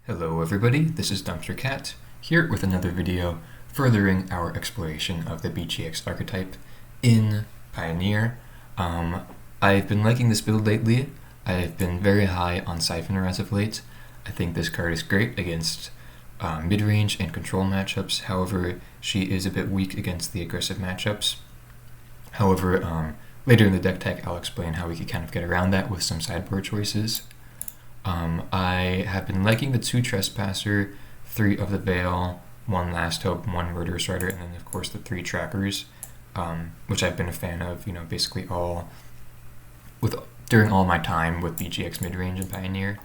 Hello everybody, this is Dumpster Cat, here with another video furthering our exploration of the BGX archetype in Pioneer. I've been liking this build lately. I've been very high on Siphoner as of late. I think this card is great against mid-range and control matchups. However, she is a bit weak against the aggressive matchups. However, later in the deck tech, I'll explain how we could kind of get around that with some sideboard choices. I have been liking the 2 Trespasser, 3 of the Veil, 1 Last Hope, 1 Murderous Rider, and then of course the 3 Trackers, which I've been a fan of, basically during all my time with BGX Midrange and Pioneer.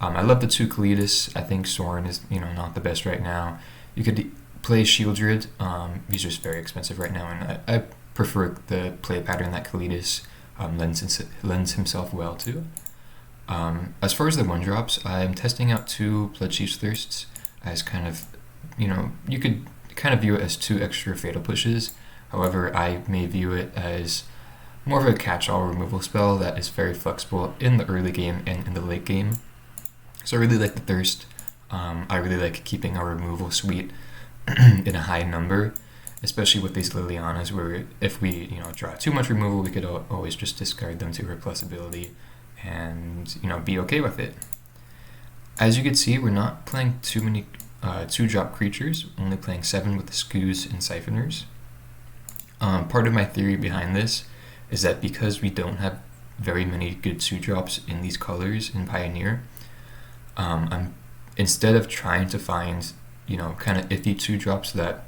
I love the 2 Kalidas. I think Sorin is, not the best right now. You could play Shieldred. He's just very expensive right now, and I prefer the play pattern that Kalidas lends himself well to. As far as the 1-drops, I'm testing out 2 Bloodchief's Thirsts as kind of, you could kind of view it as 2 extra Fatal Pushes. However, I may view it as more of a catch-all removal spell that is very flexible in the early game and in the late game. So I really like the Thirst. I really like keeping our removal suite in a high number, especially with these Lilianas, where if we draw too much removal, we could always just discard them to her plus ability and be okay with it. As you can see, we're not playing too many 2-drop creatures, only playing 7 with the Scoos and Siphoners. Part of my theory behind this is that because we don't have very many good 2-drops in these colors in Pioneer, I'm instead of trying to find kind of iffy 2-drops that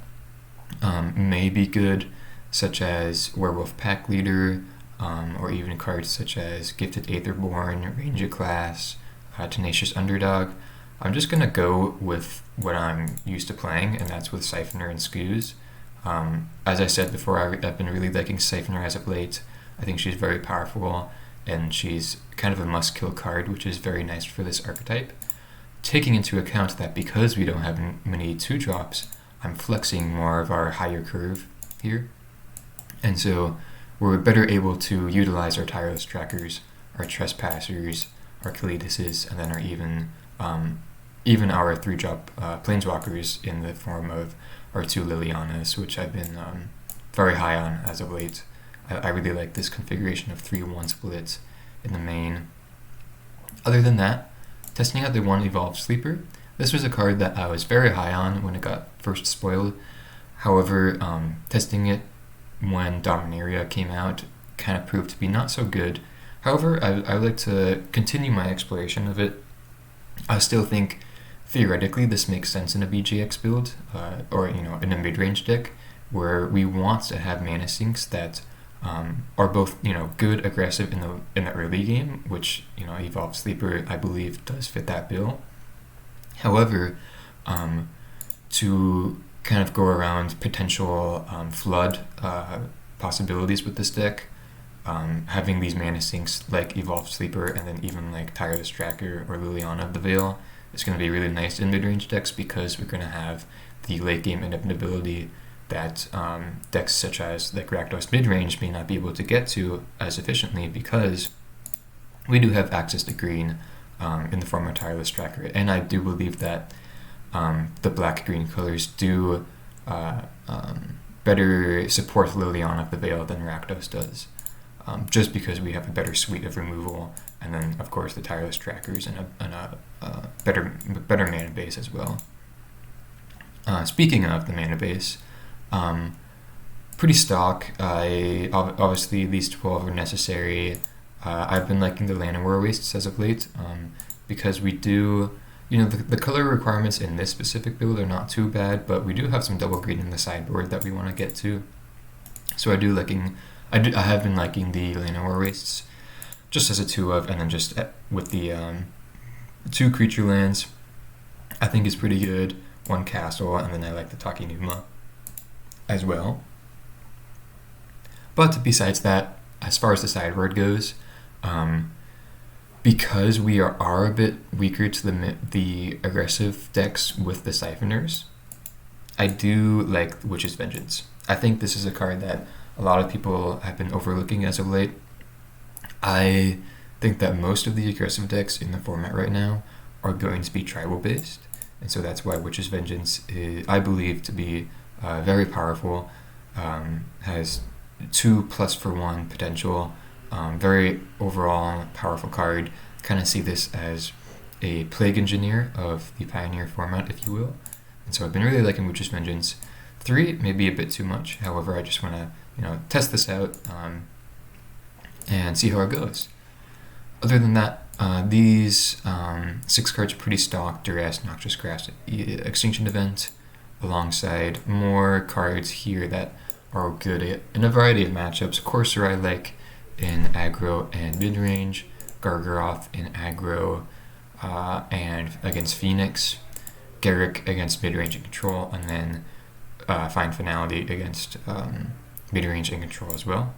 may be good, such as Werewolf Pack Leader, or even cards such as Gifted Aetherborn, Ranger Class, Tenacious Underdog, I'm just going to go with what I'm used to playing, and that's with Siphoner and Scoos. As I said before, I've been really liking Siphoner as of late. I think she's very powerful, and she's kind of a must-kill card, which is very nice for this archetype. Taking into account that because we don't have many 2-drops, I'm flexing more of our higher curve here. And so we're better able to utilize our Tireless Trackers, our Trespassers, our Kalidases, and then our even our 3-drop Planeswalkers in the form of our 2 Lilianas, which I've been very high on as of late. I really like this configuration of 3-1 splits in the main. Other than that, testing out the 1 Evolved Sleeper. This was a card that I was very high on when it got first spoiled. However, testing it when Dominaria came out kind of proved to be not so good. However, I would like to continue my exploration of it. I still think theoretically this makes sense in a BGX build, or in a mid-range deck, where we want to have mana sinks that are both good aggressive in the early game, which Evolved Sleeper I believe does fit that bill. However, to kind of go around potential flood possibilities with this deck, having these mana sinks like Evolved Sleeper and then even like Tireless Tracker or Liliana of the Veil is going to be really nice in mid-range decks, because we're going to have the late game inevitability that decks such as like Rakdos mid-range may not be able to get to as efficiently, because we do have access to green in the form of Tireless Tracker, and I do believe that the black-green colors do better support Liliana of the Veil than Rakdos does, just because we have a better suite of removal, and then of course the Tireless Trackers and a better mana base as well. Speaking of the mana base, pretty stock. Obviously these 12 are necessary. I've been liking the Llanowar Wastes as of late, because we do, the color requirements in this specific build are not too bad, but we do have some double green in the sideboard that we want to get to. So I have been liking the Llanowar Wastes just as a 2-of, and then just with the 2 creature lands, I think is pretty good. 1 castle, and then I like the Takenuma as well. But besides that, as far as the sideboard goes, because we are a bit weaker to the aggressive decks with the Siphoners, I do like Witch's Vengeance. I think this is a card that a lot of people have been overlooking as of late. I think that most of the aggressive decks in the format right now are going to be tribal based, and so that's why Witch's Vengeance is, I believe, to be very powerful. Has 2+for1 potential, very overall powerful card. Kind of see this as a Plague Engineer of the Pioneer format, if you will. And so I've been really liking Witch's Vengeance. 3 may be a bit too much, however, I just want to test this out and see how it goes. Other than that, these 6 cards are pretty stock: Duress, Noxious Grasp, Extinction Event, alongside more cards here that are good in a variety of matchups. Corsair I like in aggro and midrange, Gargaroth in aggro and against Phoenix, Garrick against midrange and control, and then Find Finality against midrange and control as well.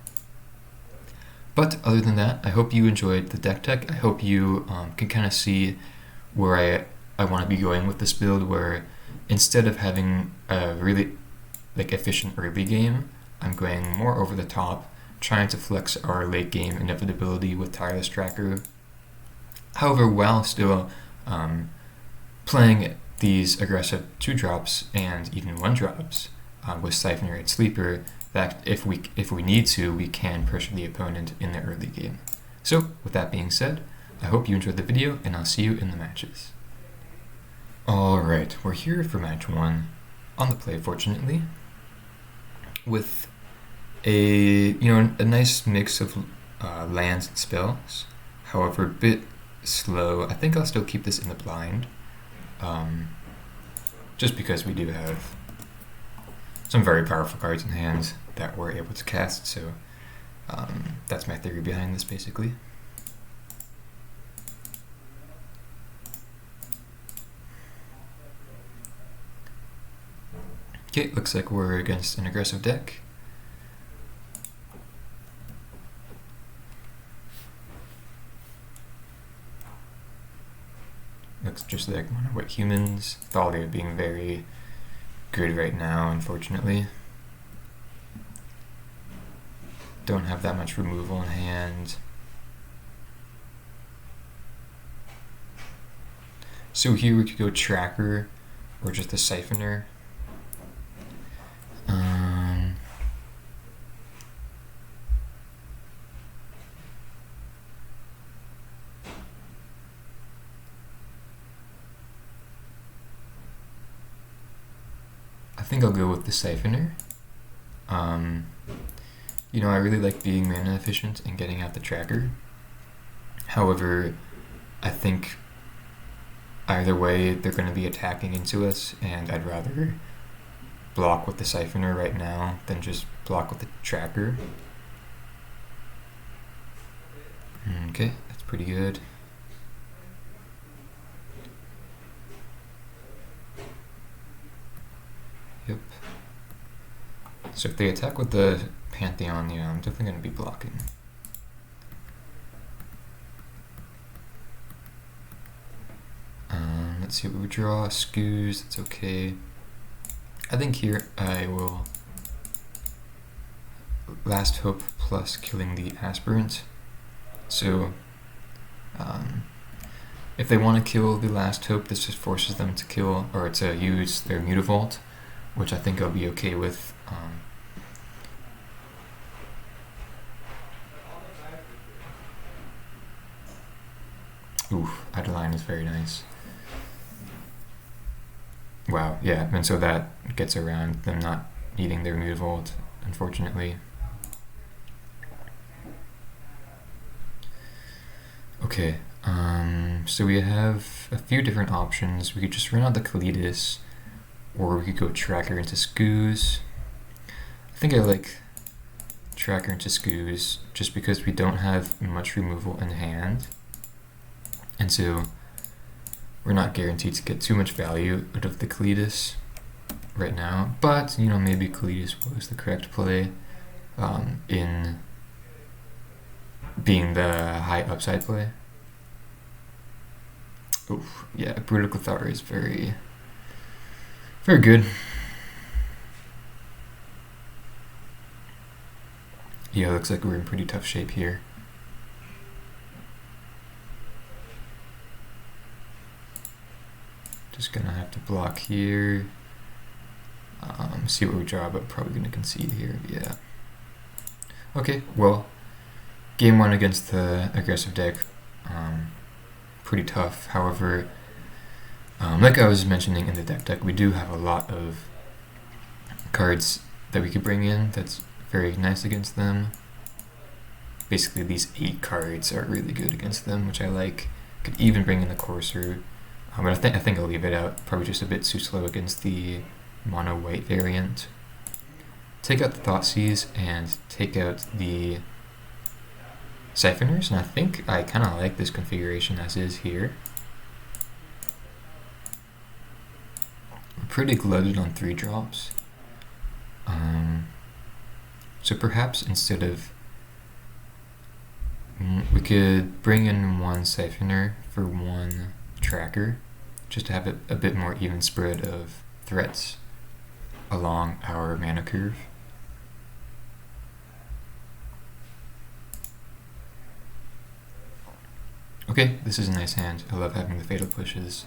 But other than that, I hope you enjoyed the deck tech. I hope you can kind of see where I want to be going with this build, where instead of having a really efficient early game, I'm going more over the top, trying to flex our late game inevitability with Tireless Tracker. However, while still playing these aggressive 2-drops and even 1-drops with Siphoner and Sleeper, that if we need to, we can pressure the opponent in the early game. So with that being said, I hope you enjoyed the video, and I'll see you in the matches. Alright, we're here for match 1 on the play, fortunately, with a nice mix of lands and spells. However, a bit slow. I think I'll still keep this in the blind, just because we do have some very powerful cards in hand that we're able to cast, so that's my theory behind this, basically. Okay, looks like we're against an aggressive deck. Looks just like one of what humans. Thalia being very good right now, unfortunately. Don't have that much removal in hand. So here we could go Tracker or just a Siphoner. I think I'll go with the Siphoner. I really like being mana efficient and getting out the Tracker. However, I think either way they're going to be attacking into us, and I'd rather block with the Siphoner right now than just block with the Tracker. Okay, that's pretty good. Yep. So if they attack with the Pantheon, I'm definitely going to be blocking. Let's see what we draw. Scoos, it's okay. I think here I will Last Hope plus killing the Aspirant. So if they want to kill the Last Hope, this just forces them to kill or to use their Mutavault, which I think I'll be okay with. Oof, Adeline is very nice. Wow, yeah, and so that gets around them not needing their Mutavault, unfortunately. Okay, so we have a few different options. We could just run out the Kalidas, or we could go Tracker into Scoos. I think I like Tracker into Scoos just because we don't have much removal in hand, and so we're not guaranteed to get too much value out of the Kalidas right now, but maybe Kalidas was the correct play in being the high upside play. Oof, yeah, Brutal Cathar is very, very good. Yeah, looks like we're in pretty tough shape here. Just gonna have to block here. See what we draw, but probably gonna concede here. Yeah. Okay, well, game one against the aggressive deck, pretty tough. However, like I was mentioning in the deck, we do have a lot of cards that we could bring in that's very nice against them. Basically, these 8 cards are really good against them, which I like. Could even bring in the Courser, but I think I'll leave it out. Probably just a bit too slow against the mono white variant. Take out the Thoughtseize and take out the Siphoners, and I think I kind of like this configuration as is here. We're pretty glutted on 3 drops. So perhaps instead of we could bring in 1 Siphoner for 1 tracker, just to have a bit more even spread of threats along our mana curve. Okay, this is a nice hand. I love having the fatal pushes.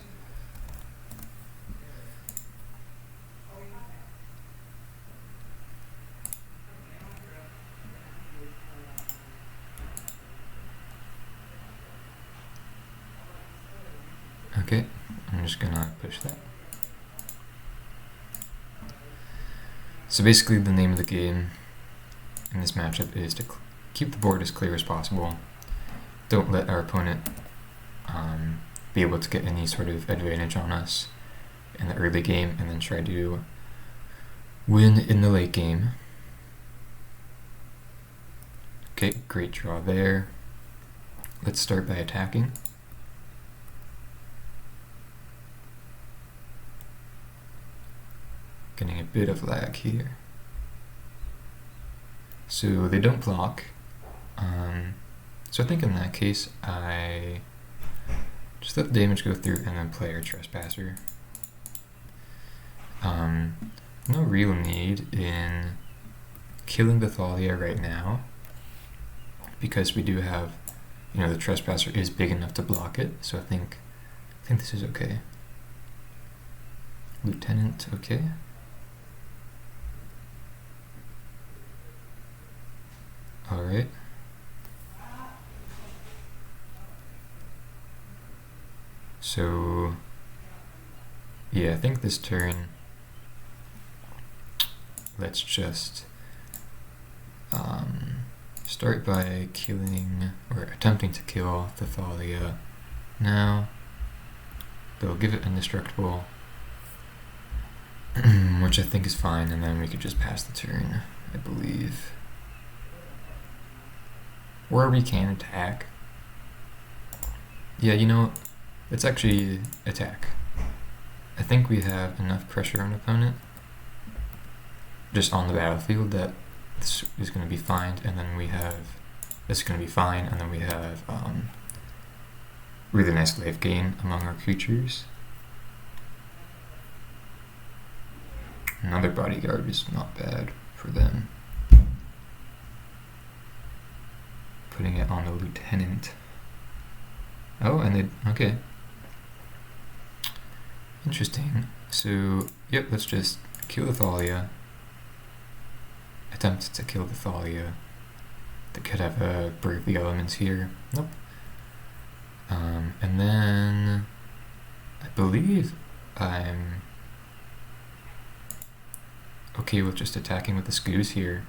Okay, I'm just gonna push that. So basically the name of the game in this matchup is to keep the board as clear as possible. Don't let our opponent be able to get any sort of advantage on us in the early game, and then try to win in the late game. Okay, great draw there. Let's start by attacking. Getting a bit of lag here. So they don't block. So I think in that case, I just let the damage go through and then play our Trespasser. No real need in killing the Thalia right now, because we do have, the Trespasser is big enough to block it. So I think this is okay. Lieutenant, okay. Alright. So, yeah, I think this turn, let's just start by killing, or attempting to kill the Thalia now. They'll give it indestructible, which I think is fine, and then we could just pass the turn, I believe. Or we can attack. Yeah, let's actually attack. I think we have enough pressure on the opponent, just on the battlefield, that this is going to be fine, and then we have this is going to be fine, and then we have really nice life gain among our creatures. Another bodyguard is not bad for them. Putting it on the lieutenant. Oh, and they, okay. Interesting. So, yep, let's just kill the Thalia. Attempt to kill the Thalia. They could have a Brave the Elements here. Nope. And then I believe I'm okay with just attacking with the Scoos here.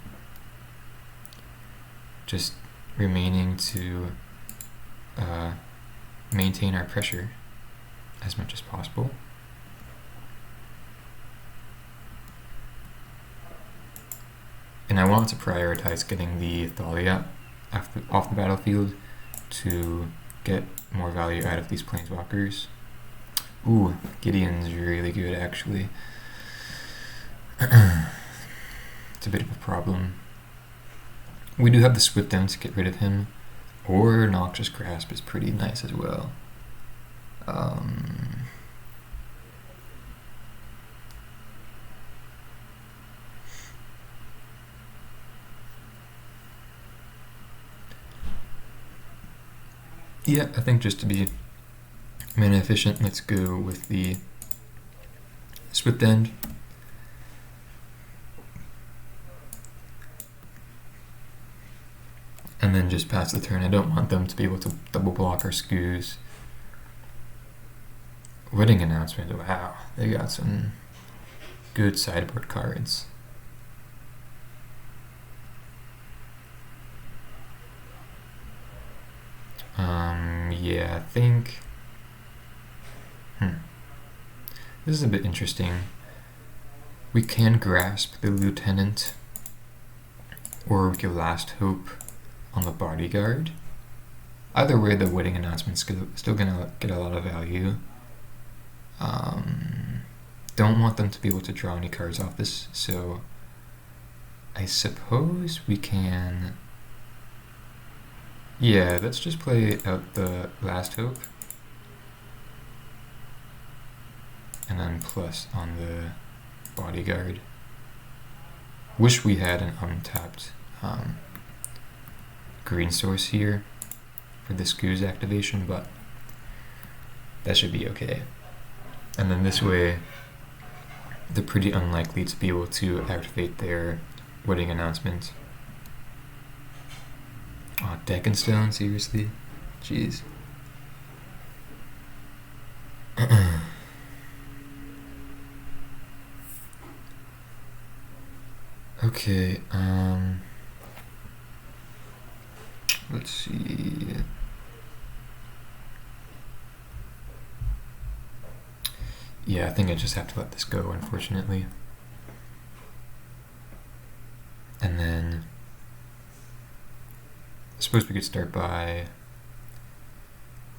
Just remaining to maintain our pressure as much as possible. And I want to prioritize getting the Thalia off the battlefield to get more value out of these planeswalkers. Ooh, Gideon's really good actually. It's a bit of a problem. We do have the Swift down to get rid of him, or Noxious Grasp is pretty nice as well. Yeah, I think just to be mana efficient, let's go with the Swift End. And then just pass the turn. I don't want them to be able to double block our skews. Wedding Announcement, wow, they got some good sideboard cards. Yeah, I think this is a bit interesting. We can grasp the Lieutenant, or we can Last Hope on the Bodyguard. Either way, the Wedding Announcement's still gonna get a lot of value. Don't want them to be able to draw any cards off this, so I suppose we can... Yeah, let's just play out the Last Hope. And then plus on the Bodyguard. Wish we had an untapped green source here for this Goose activation, but that should be okay. And then this way, they're pretty unlikely to be able to activate their Wedding Announcement. Oh, Deck and Stone, seriously? Jeez. Okay, let's see. Yeah, I think I just have to let this go, unfortunately. And then I suppose we could start by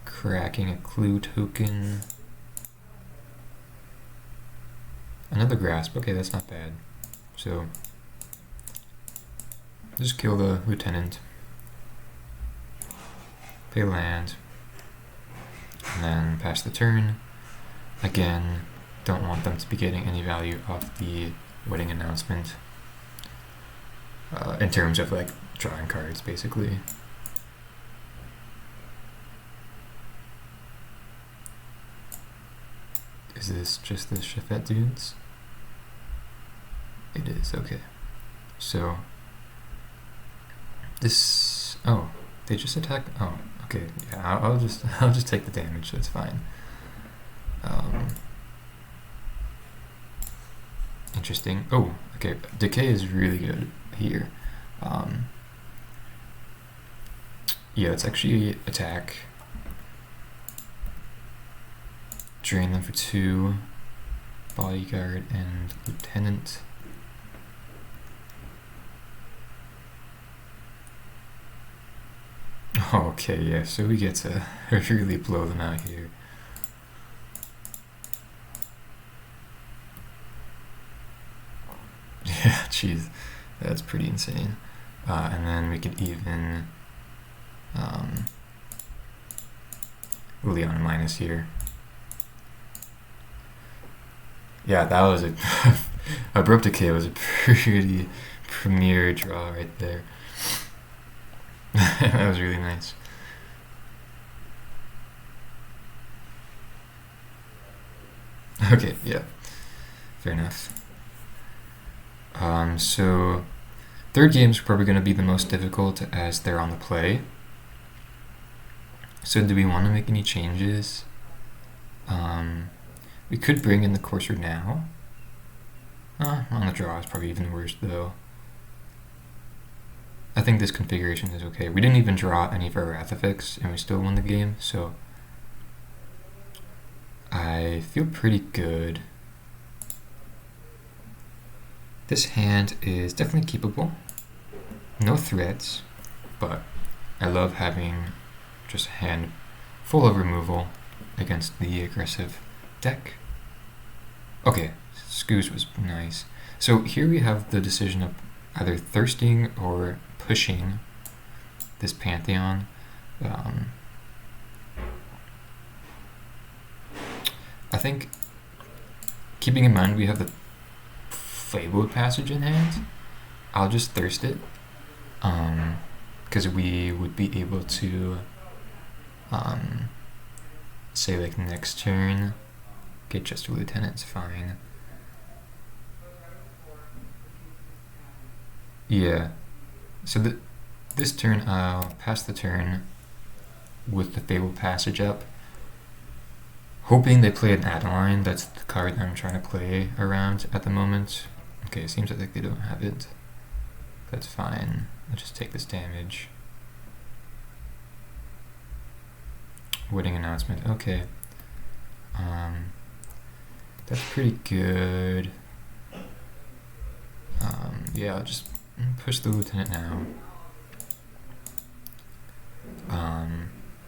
cracking a clue token. Another grasp, okay, that's not bad. So just kill the Lieutenant, pay land, and then pass the turn. Again, don't want them to be getting any value off the Wedding Announcement in terms of like drawing cards, basically. Is this just the Chefette dudes? It is, okay. So this, oh, they just attack. Oh, okay. Yeah, I'll just take the damage. That's fine. Interesting. Oh, okay. Decay is really good here. Yeah, let's actually attack. Drain them for 2. Bodyguard and Lieutenant. Okay, yeah, so we get to really blow them out here. Yeah, jeez, that's pretty insane. And then we could even Leon minus here. Yeah, that was a Abrupt Decay was a pretty premier draw right there. That was really nice. Okay, yeah, fair enough. So third game is probably going to be the most difficult as they're on the play. So do we want to make any changes? We could bring in the Courser now. On the draw is probably even worse though. I think this configuration is okay. We didn't even draw any of our Wrath effects and we still won the game, so I feel pretty good. This hand is definitely keepable. No threats, but I love having just a hand full of removal against the aggressive deck. Okay, Scoos was nice. So here we have the decision of either thirsting or pushing this Pantheon. I think, keeping in mind we have the Fabled Passage in hand, I'll just thirst it, because we would be able to, say like next turn, get just a Lieutenant's fine. Yeah. So this turn, I'll pass the turn with the Fabled Passage up, hoping they play an Adeline. That's the card I'm trying to play around at the moment. Okay, it seems like they don't have it. That's fine. I'll just take this damage. Wedding announcement. Okay. That's pretty good. Yeah, I'll just push the lieutenant now.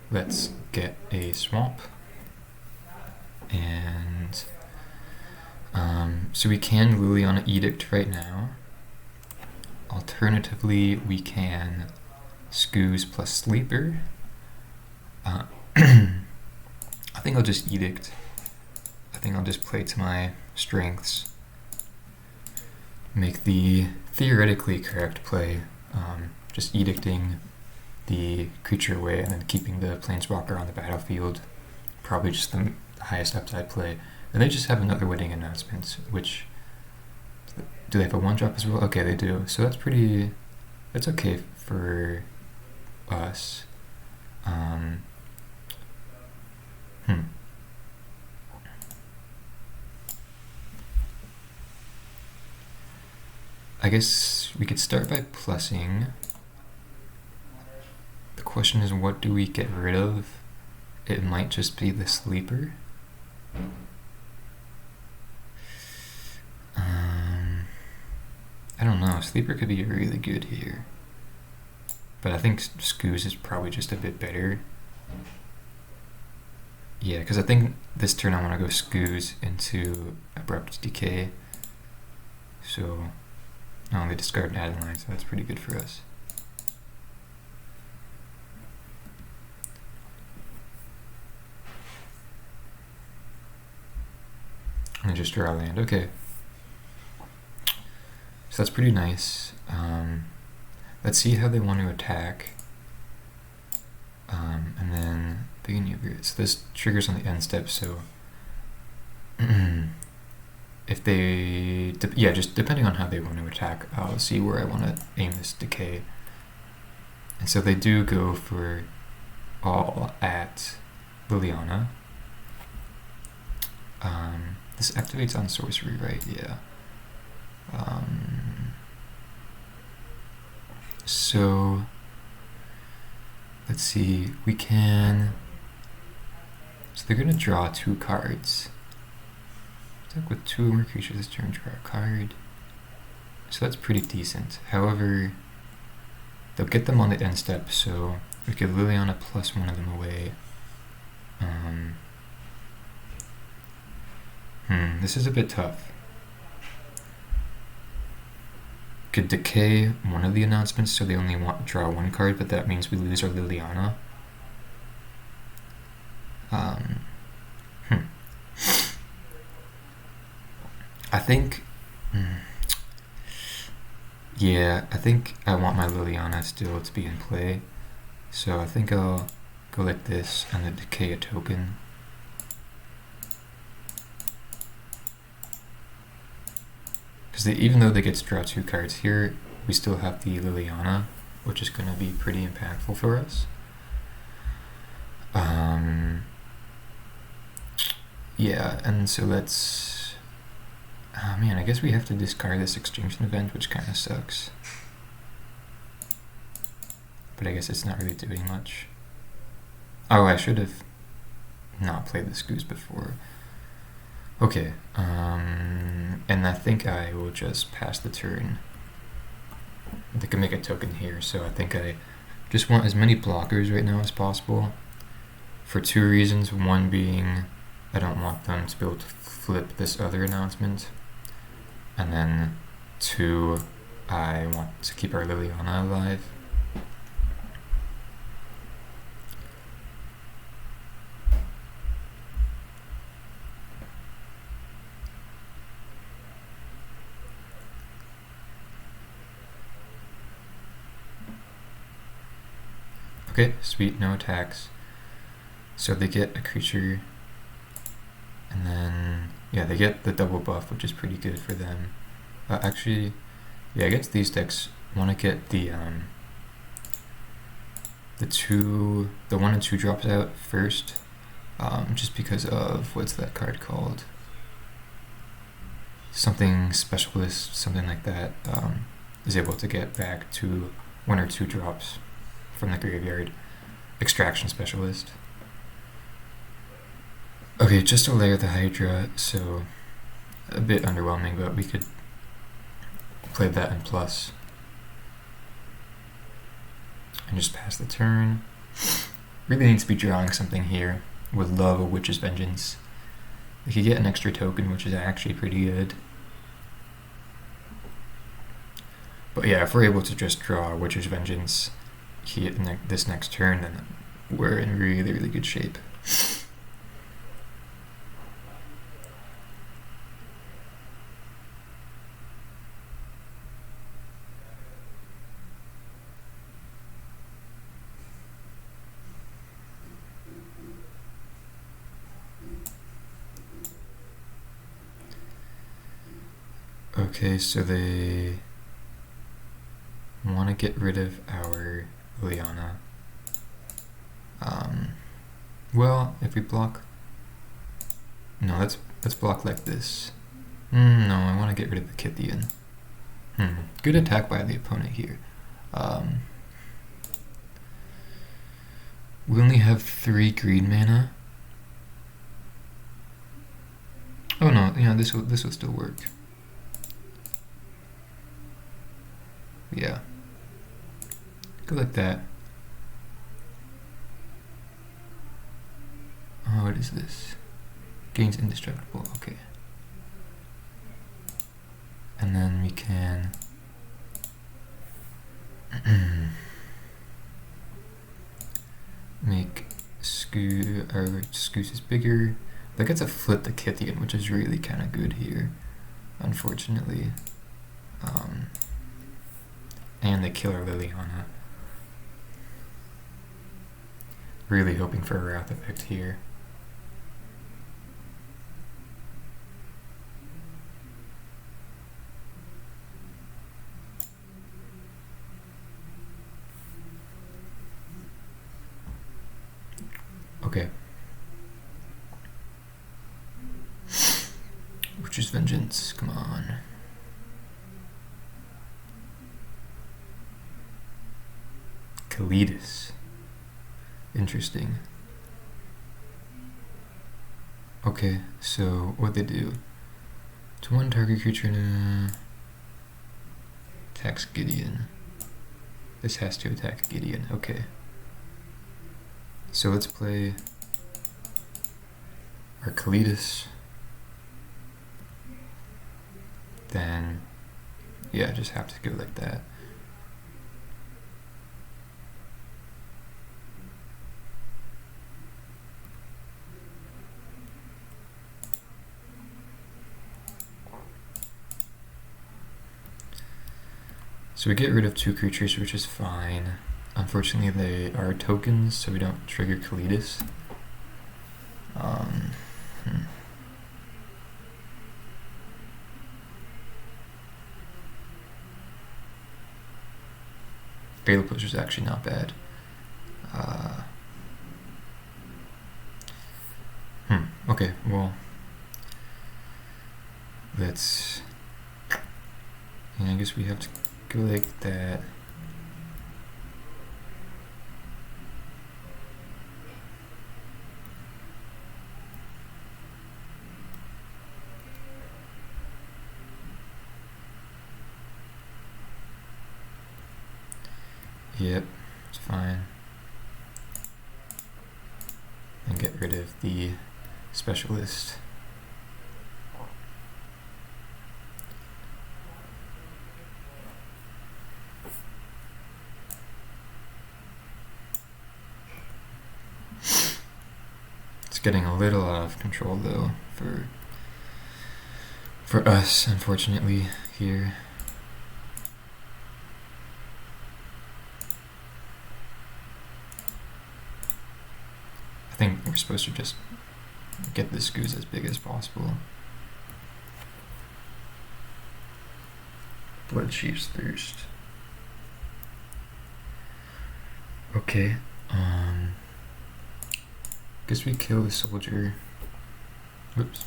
Let's get a swamp. And so we can Liliana Edict right now. Alternatively, we can Scoos plus Sleeper. I think I'll just Edict. I think I'll just play to my strengths. Make the theoretically correct play, just Edicting the creature away and then keeping the Planeswalker on the battlefield. Probably just the highest upside play. And they just have another Wedding Announcement, which, do they have a 1-drop as well? Okay, they do. So that's okay for us. I guess we could start by plussing. The question is, what do we get rid of? It might just be the Sleeper. I don't know. Sleeper could be really good here. But I think Scoos is probably just a bit better. Yeah, because I think this turn I want to go Scoos into Abrupt Decay. So, they discard Adeline, so that's pretty good for us. And just draw land. Okay. So that's pretty nice. Let's see how they want to attack. And then beginning of your, so this triggers on the end step, so if they, just depending on how they want to attack, I'll see where I want to aim this decay. And so they do go for all at Liliana. This activates on sorcery, right? Yeah. So let's see, we can, so they're going to draw 2 cards. Attack with 2 or more creatures this turn, draw a card. So that's pretty decent. However, they'll get them on the end step, so we give Liliana plus 1 of them away. This is a bit tough. Could decay one of the announcements so they only draw 1 card, but that means we lose our Liliana. I think, I think I want my Liliana still to be in play, so I think I'll go like this and then decay a token. Because even though they get to draw 2 cards here, we still have the Liliana, which is going to be pretty impactful for us. Yeah, and so let's, I guess we have to discard this Extinction Event, which kind of sucks. But I guess it's not really doing much. Oh, I should have not played the Scoos before. Okay, and I think I will just pass the turn. They can make a token here, so I think I just want as many blockers right now as possible for 2 reasons. One being I don't want them to be able to flip this other announcement, and then 2, I want to keep our Liliana alive. Okay, sweet, no attacks. So they get a creature, and then, they get the double buff, which is pretty good for them. Actually, against these decks, want to get the 1 and 2 drops out first, just because of, what's that card called? Something specialist, something like that, is able to get back to 1 or 2 drops from the graveyard. Extraction specialist. Okay, just to layer the Hydra, so a bit underwhelming, but we could play that in plus. And just pass the turn. Really need to be drawing something here. Would love a Witch's Vengeance. We could get an extra token, which is actually pretty good. But yeah, if we're able to just draw a Witch's Vengeance here in this next turn, then we're in really, really good shape. Okay, so they want to get rid of our Liliana. Well, if we block... No, let's block like this. No, I want to get rid of the Kithian. Good attack by the opponent here. We only have 3 green mana. Oh no, yeah, this will still work. Yeah. Go like that. Oh, what is this? Gains indestructible, okay. And then we can make Scoos is bigger. That gets to flip the Kithian, which is really kind of good here, unfortunately. And they kill our Liliana. Really hoping for a Wrath effect here. Okay. Witch's Vengeance, come on. Kalidas. Interesting. Okay, so what they do? To 1 target creature attacks Gideon. This has to attack Gideon, okay. So let's play our Kalidas. Then, yeah, just have to go like that. So we get rid of 2 creatures, which is fine. Unfortunately, they are tokens, so we don't trigger Kalidas. Fatal Push is actually not bad. Okay, well, let's... Yeah, I guess we have to go like that. Yep, it's fine. And get rid of the specialist. It's getting a little out of control though for us, unfortunately, here. I think we're supposed to just get this goose as big as possible. Blood Chief's Thirst. Okay. Guess we kill the soldier. Whoops.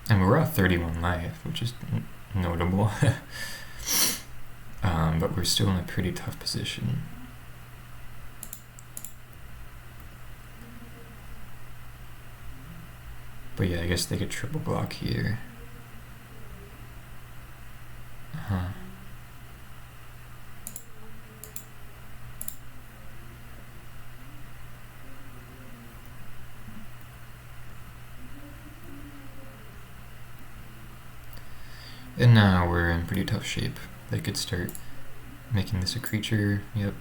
And we're at 31 life, which is notable. But we're still in a pretty tough position. But yeah, I guess they could triple block here. And now we're in pretty tough shape. They could start making this a creature. Yep.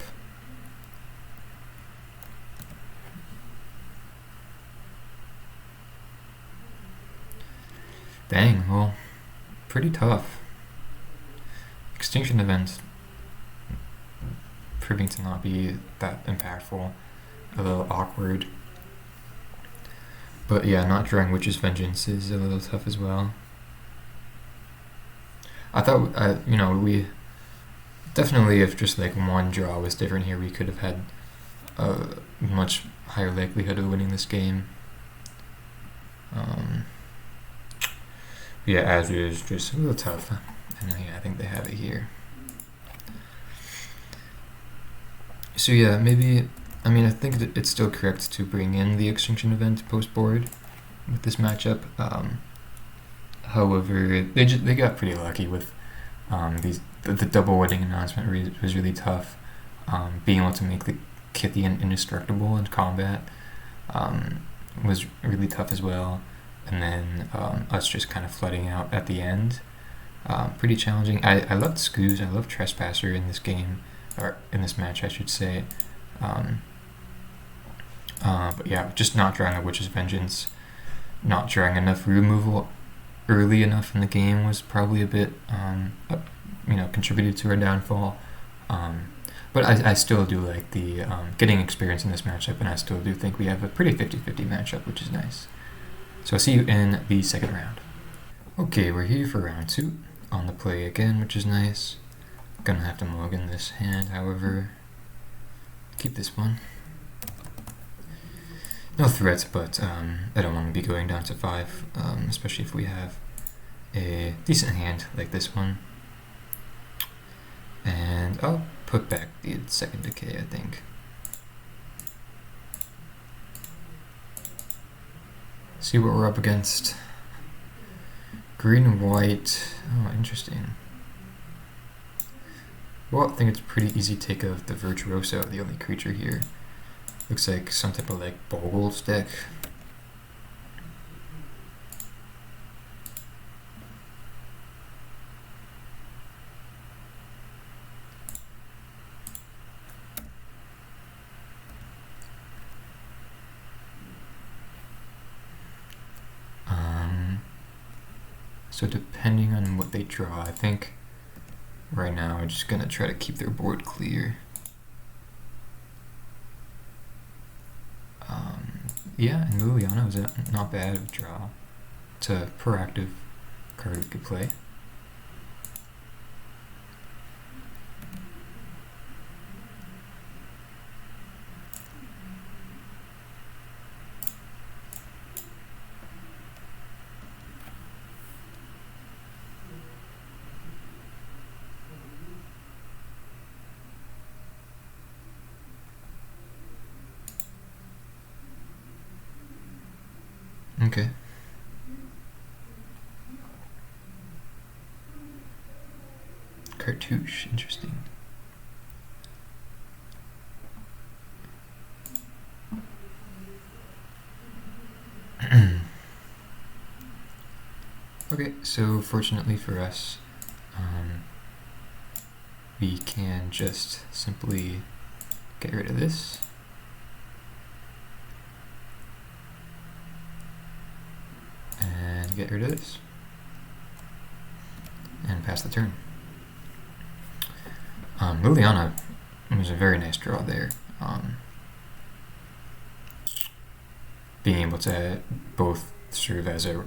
Dang, well, pretty tough. Extinction event proving to not be that impactful. A little awkward. But yeah, not drawing Witch's Vengeance is a little tough as well. I thought, we definitely, if just like one draw was different here, we could have had a much higher likelihood of winning this game. Yeah, as is, just a little tough. And yeah, I think they have it here. So yeah, maybe, I think it's still correct to bring in the Extinction event post-board with this matchup. However, they got pretty lucky with the double winning announcement was really tough. Being able to make the Kithian indestructible in combat was really tough as well. And then us just kind of flooding out at the end. Pretty challenging. I loved Scoos, I loved Trespasser in this game, or in this match I should say. But yeah, just not drawing a Witch's Vengeance, not drawing enough removal early enough in the game was probably a bit, contributed to our downfall. But I still do like the getting experience in this matchup, and I still do think we have a pretty 50-50 matchup, which is nice. So I'll see you in the second round. Okay, we're here for round 2 on the play again, which is nice. Gonna have to mulligan this hand, however. Keep this one. No threats, but I don't want to be going down to 5, especially if we have a decent hand like this one. And I'll put back the second decay, I think. See what we're up against. Green and white. Oh, interesting. Well, I think it's pretty easy take of the Virtuoso, the only creature here. Looks like some type of like Bogles deck. So depending on what they draw, I think right now I'm just gonna try to keep their board clear. Yeah, and Liliana was not bad of a draw. It's a proactive card we could play. Okay. Cartouche, interesting. Okay, so fortunately for us, we can just simply get rid of this. And get rid of this. And pass the turn. Liliana was a very nice draw there. Being able to both serve as a,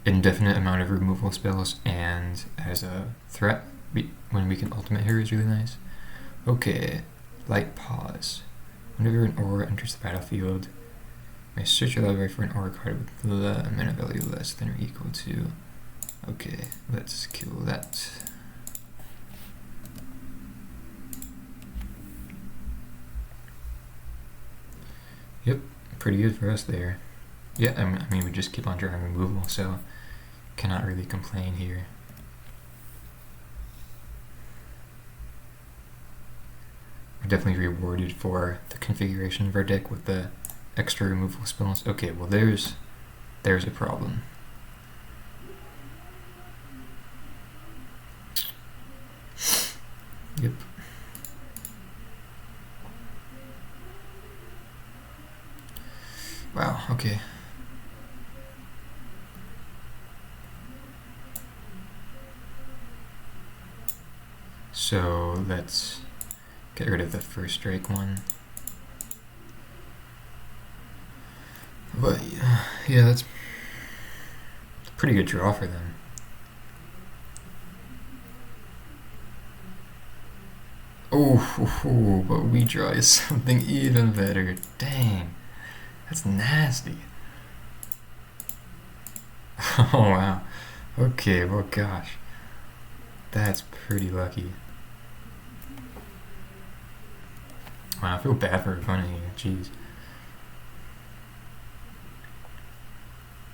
indefinite amount of removal spells, and as a threat when we can ultimate her is really nice. Okay, light pause. Whenever an aura enters the battlefield, you may search your library for an aura card with the mana value less than or equal to. Okay, let's kill that. Yep, pretty good for us there. Yeah, I mean we just keep on drawing removal, so cannot really complain here. We're definitely rewarded for the configuration of our deck with the extra removal spells. Okay, well there's a problem. Yep. Wow, okay. So let's get rid of the first strike one. But yeah, that's a pretty good draw for them. Oh, but we draw is something even better. Dang, that's nasty. Oh wow. Okay, well gosh, that's pretty lucky. Wow, I feel bad for opponent here. Jeez.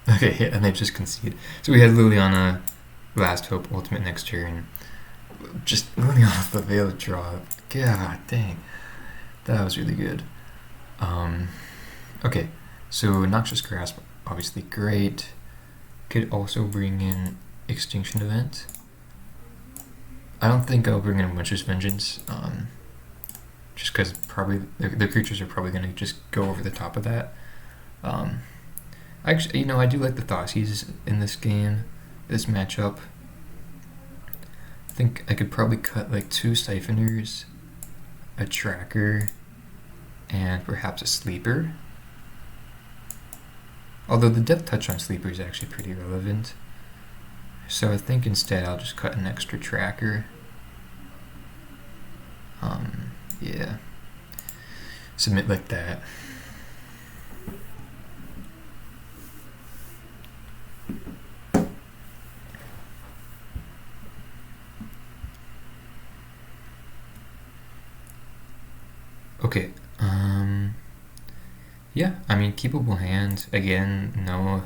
Okay, yeah, and they just concede. So we had Liliana, Last Hope, Ultimate next turn. Just Liliana with the Veiled draw. God dang. That was really good. Okay, so Noxious Grasp, obviously great. Could also bring in Extinction Event. I don't think I'll bring in Witch's Vengeance. Just because probably the creatures are probably going to just go over the top of that. Actually, I do like the Thoughtseize in this game, this matchup. I think I could probably cut like 2 Siphoners, a Tracker, and perhaps a Sleeper. Although the Death Touch on Sleeper is actually pretty relevant. So I think instead I'll just cut an extra Tracker. Yeah. Submit like that. Okay. Yeah, I mean, keepable hand. Again, no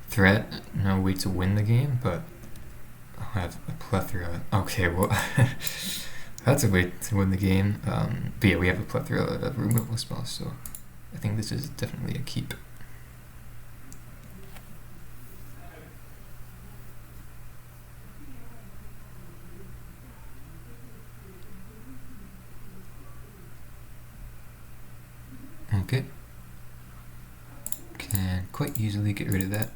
threat, no way to win the game, but I'll have a plethora. Okay, well, that's a way to win the game. But yeah, we have a plethora of removal spells, so I think this is definitely a keep. Okay. Can quite easily get rid of that.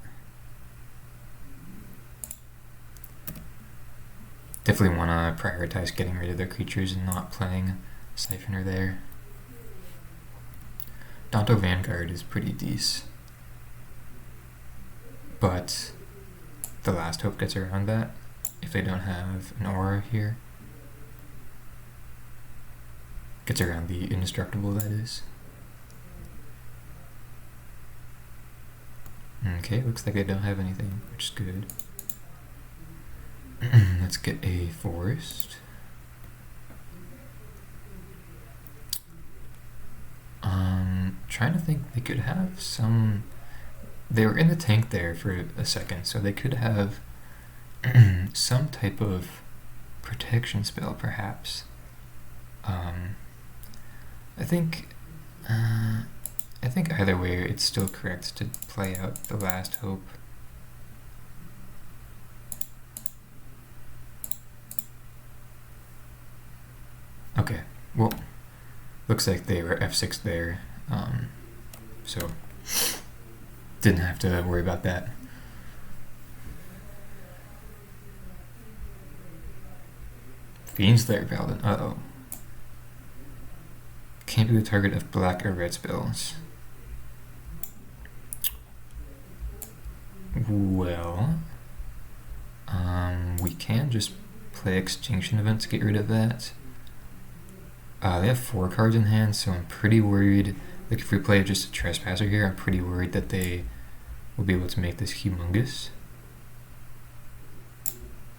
Definitely want to prioritize getting rid of their creatures and not playing Siphoner there. Danto Vanguard is pretty decent, but the Last Hope gets around that if they don't have an aura here. Gets around the indestructible, that is. Okay, looks like they don't have anything, which is good. Let's get a forest. Trying to think, they could have some. They were in the tank there for a second, so they could have some type of protection spell, perhaps. I think either way, it's still correct to play out the Last Hope. Okay, well, looks like they were F6 there, so didn't have to worry about that. Fiendslayer Paladin, uh-oh. Can't be the target of black or red spells. Well, we can just play Extinction Event to get rid of that. They have 4 cards in hand, so I'm pretty worried. Like, if we play just a Trespasser here, I'm pretty worried that they will be able to make this humongous.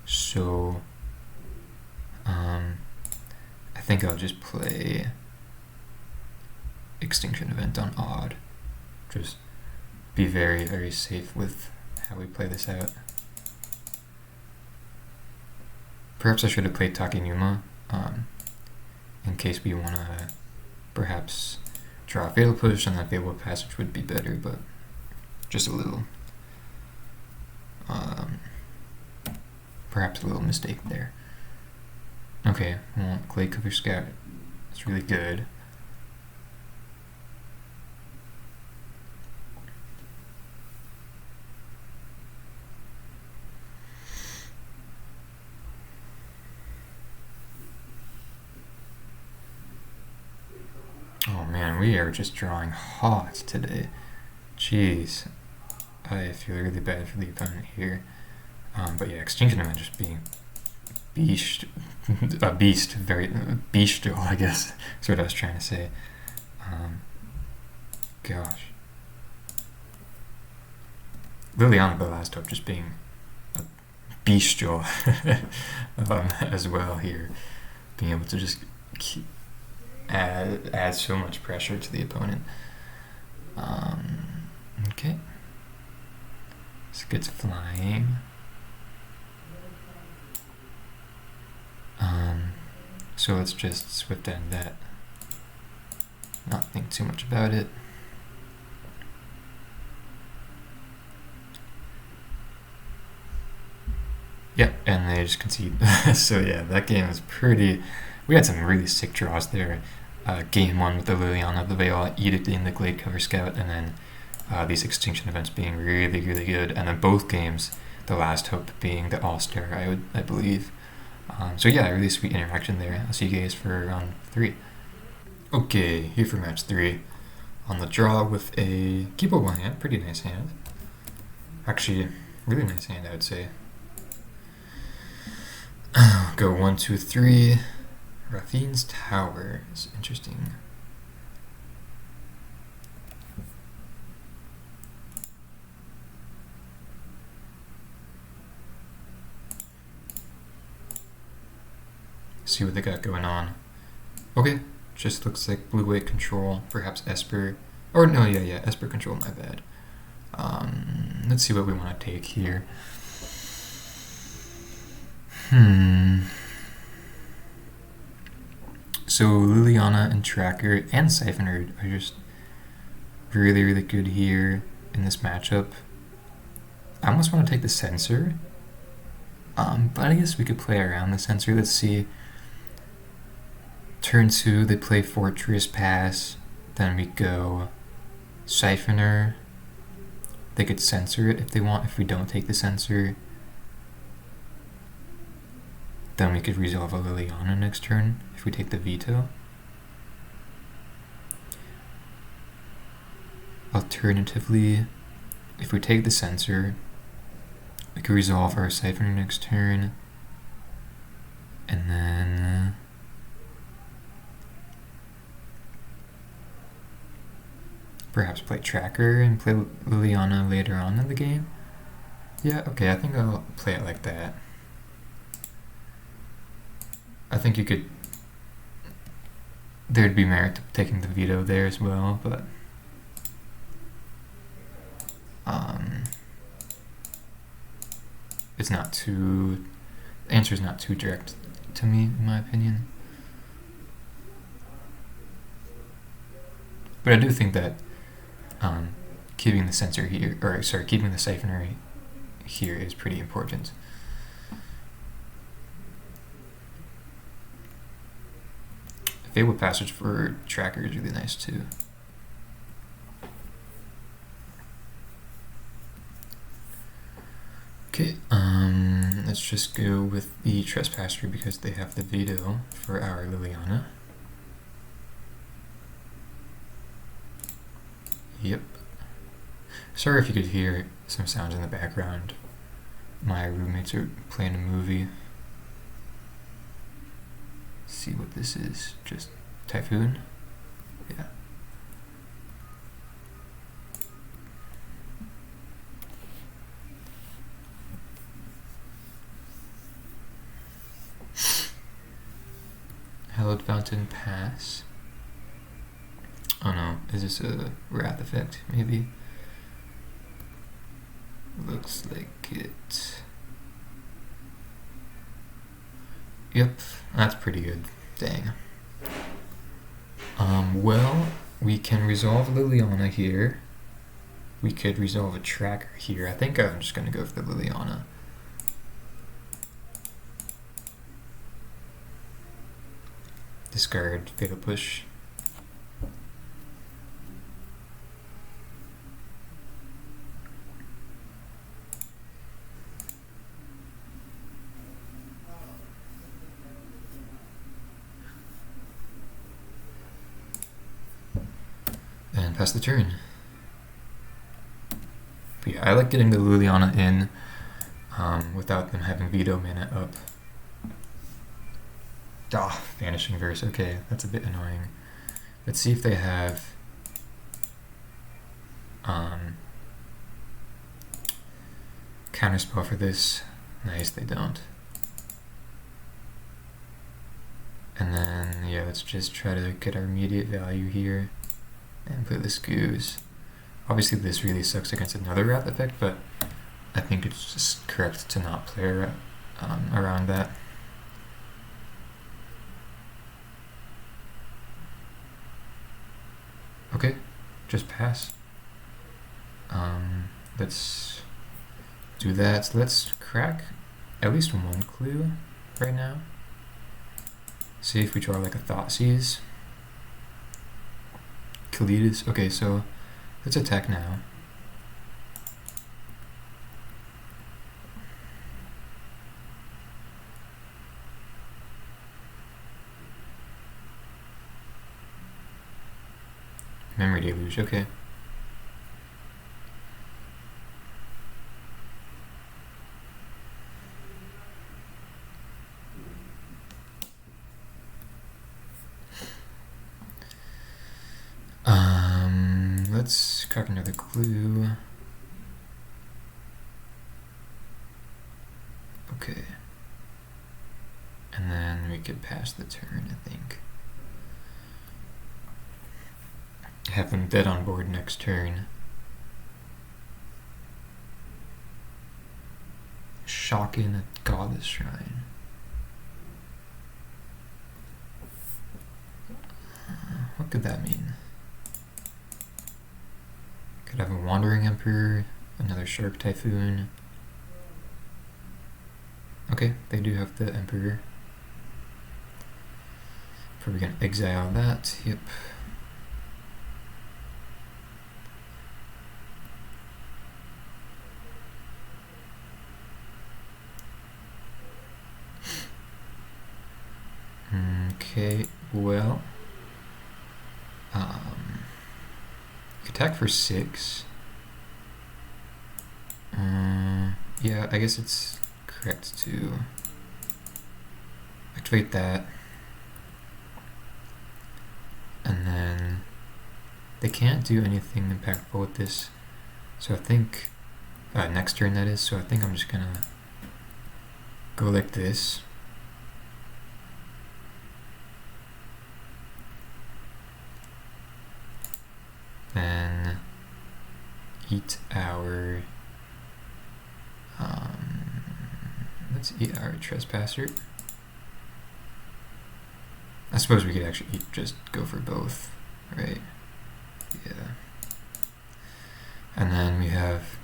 So, I think I'll just play Extinction Event on odd. Just be very, very safe with how we play this out. Perhaps I should have played Takenuma, in case we want to perhaps draw a Fatal Push, and that Fatal Passage would be better, but just a little, perhaps a little mistake there. Okay, well, Clay Cover Scout is really good. Oh man, we are just drawing hot today. Jeez. I feel really bad for the opponent here. But yeah, Extinction Event just being very bestial, I guess. That's what I was trying to say. Gosh. Liliana the last hope just being a bestial as well here. Being able to just add so much pressure to the opponent. Okay. So it gets flying. So let's just swift end that. Not think too much about it. Yep, and they just concede. So yeah, that game was pretty. We had some really sick draws there. Game 1 with the Liliana, the Viola, Edict in the Glade Cover Scout, and then these Extinction Events being really, really good. And then both games, the last hope being the All-Star, I believe. So yeah, really sweet interaction there. I'll see you guys for round 3. Okay, here for match 3. On the draw with a keepable hand, pretty nice hand. Actually, really nice hand, I would say. Go 1, 2, 3. Rafine's Tower is interesting. See what they got going on. Okay, just looks like blue white control, perhaps Esper. Or no, yeah, Esper control, my bad. Let's see what we want to take here. So Liliana and Tracker and Siphoner are just really, really good here in this matchup. I almost want to take the Censor, but I guess we could play around the Censor. Let's see. Turn 2, they play Fortress Pass, then we go Siphoner. They could Censor it if they want, if we don't take the Censor. Then we could resolve a Liliana next turn if we take the Veto. Alternatively, if we take the Censor, we could resolve our Siphoner next turn, and then perhaps play Tracker and play Liliana later on in the game. Yeah, okay, I think I'll play it like that. I think you could, there'd be merit to taking the Veto there as well, but it's not too, the answer is not too direct to me, in my opinion. But I do think that keeping the Censor here, or sorry, keeping the Siphoner here is pretty important. Fatal Passage for Tracker is really nice too. Okay, let's just go with the Trespasser because they have the Veto for our Liliana. Yep. Sorry if you could hear some sounds in the background. My roommates are playing a movie. Let's see what this is. Just Typhoon? Yeah. Hallowed Fountain Pass. Oh no, is this a Wrath effect, maybe? Looks like it. Yep, that's pretty good. Dang. Well, we can resolve Liliana here. We could resolve a tracker here. I think I'm just gonna go for the Liliana. Discard Fatal Push. And pass the turn. But yeah, I like getting the Liliana in without them having veto mana up. Vanishing Verse. Okay, that's a bit annoying. Let's see if they have counterspell for this. Nice, they don't. And then, yeah, let's just try to get our immediate value here and put this Goose. Obviously, this really sucks against another Wrath effect, but I think it's just correct to not play around that. Okay, just pass. Let's do that. So let's crack at least one clue right now. See if we draw like a Thoughtseize. Kalidas. Okay, so let's attack now. Memory Deluge, okay. Let's crack another clue. Okay. And then we could pass the turn, I think. Have them dead on board next turn. Shocking at Goddess Shrine. What could that mean? Could have a Wandering Emperor, another Shark Typhoon. Okay, they do have the Emperor. Probably gonna exile that, yep. Okay, well, attack for 6. Yeah, I guess it's correct to activate that, and then they can't do anything impactful with this, so I think next turn that is, so I think I'm just gonna go like this. Then eat our let's eat our Trespasser. I suppose we could actually just go for both, right? Yeah. And then we have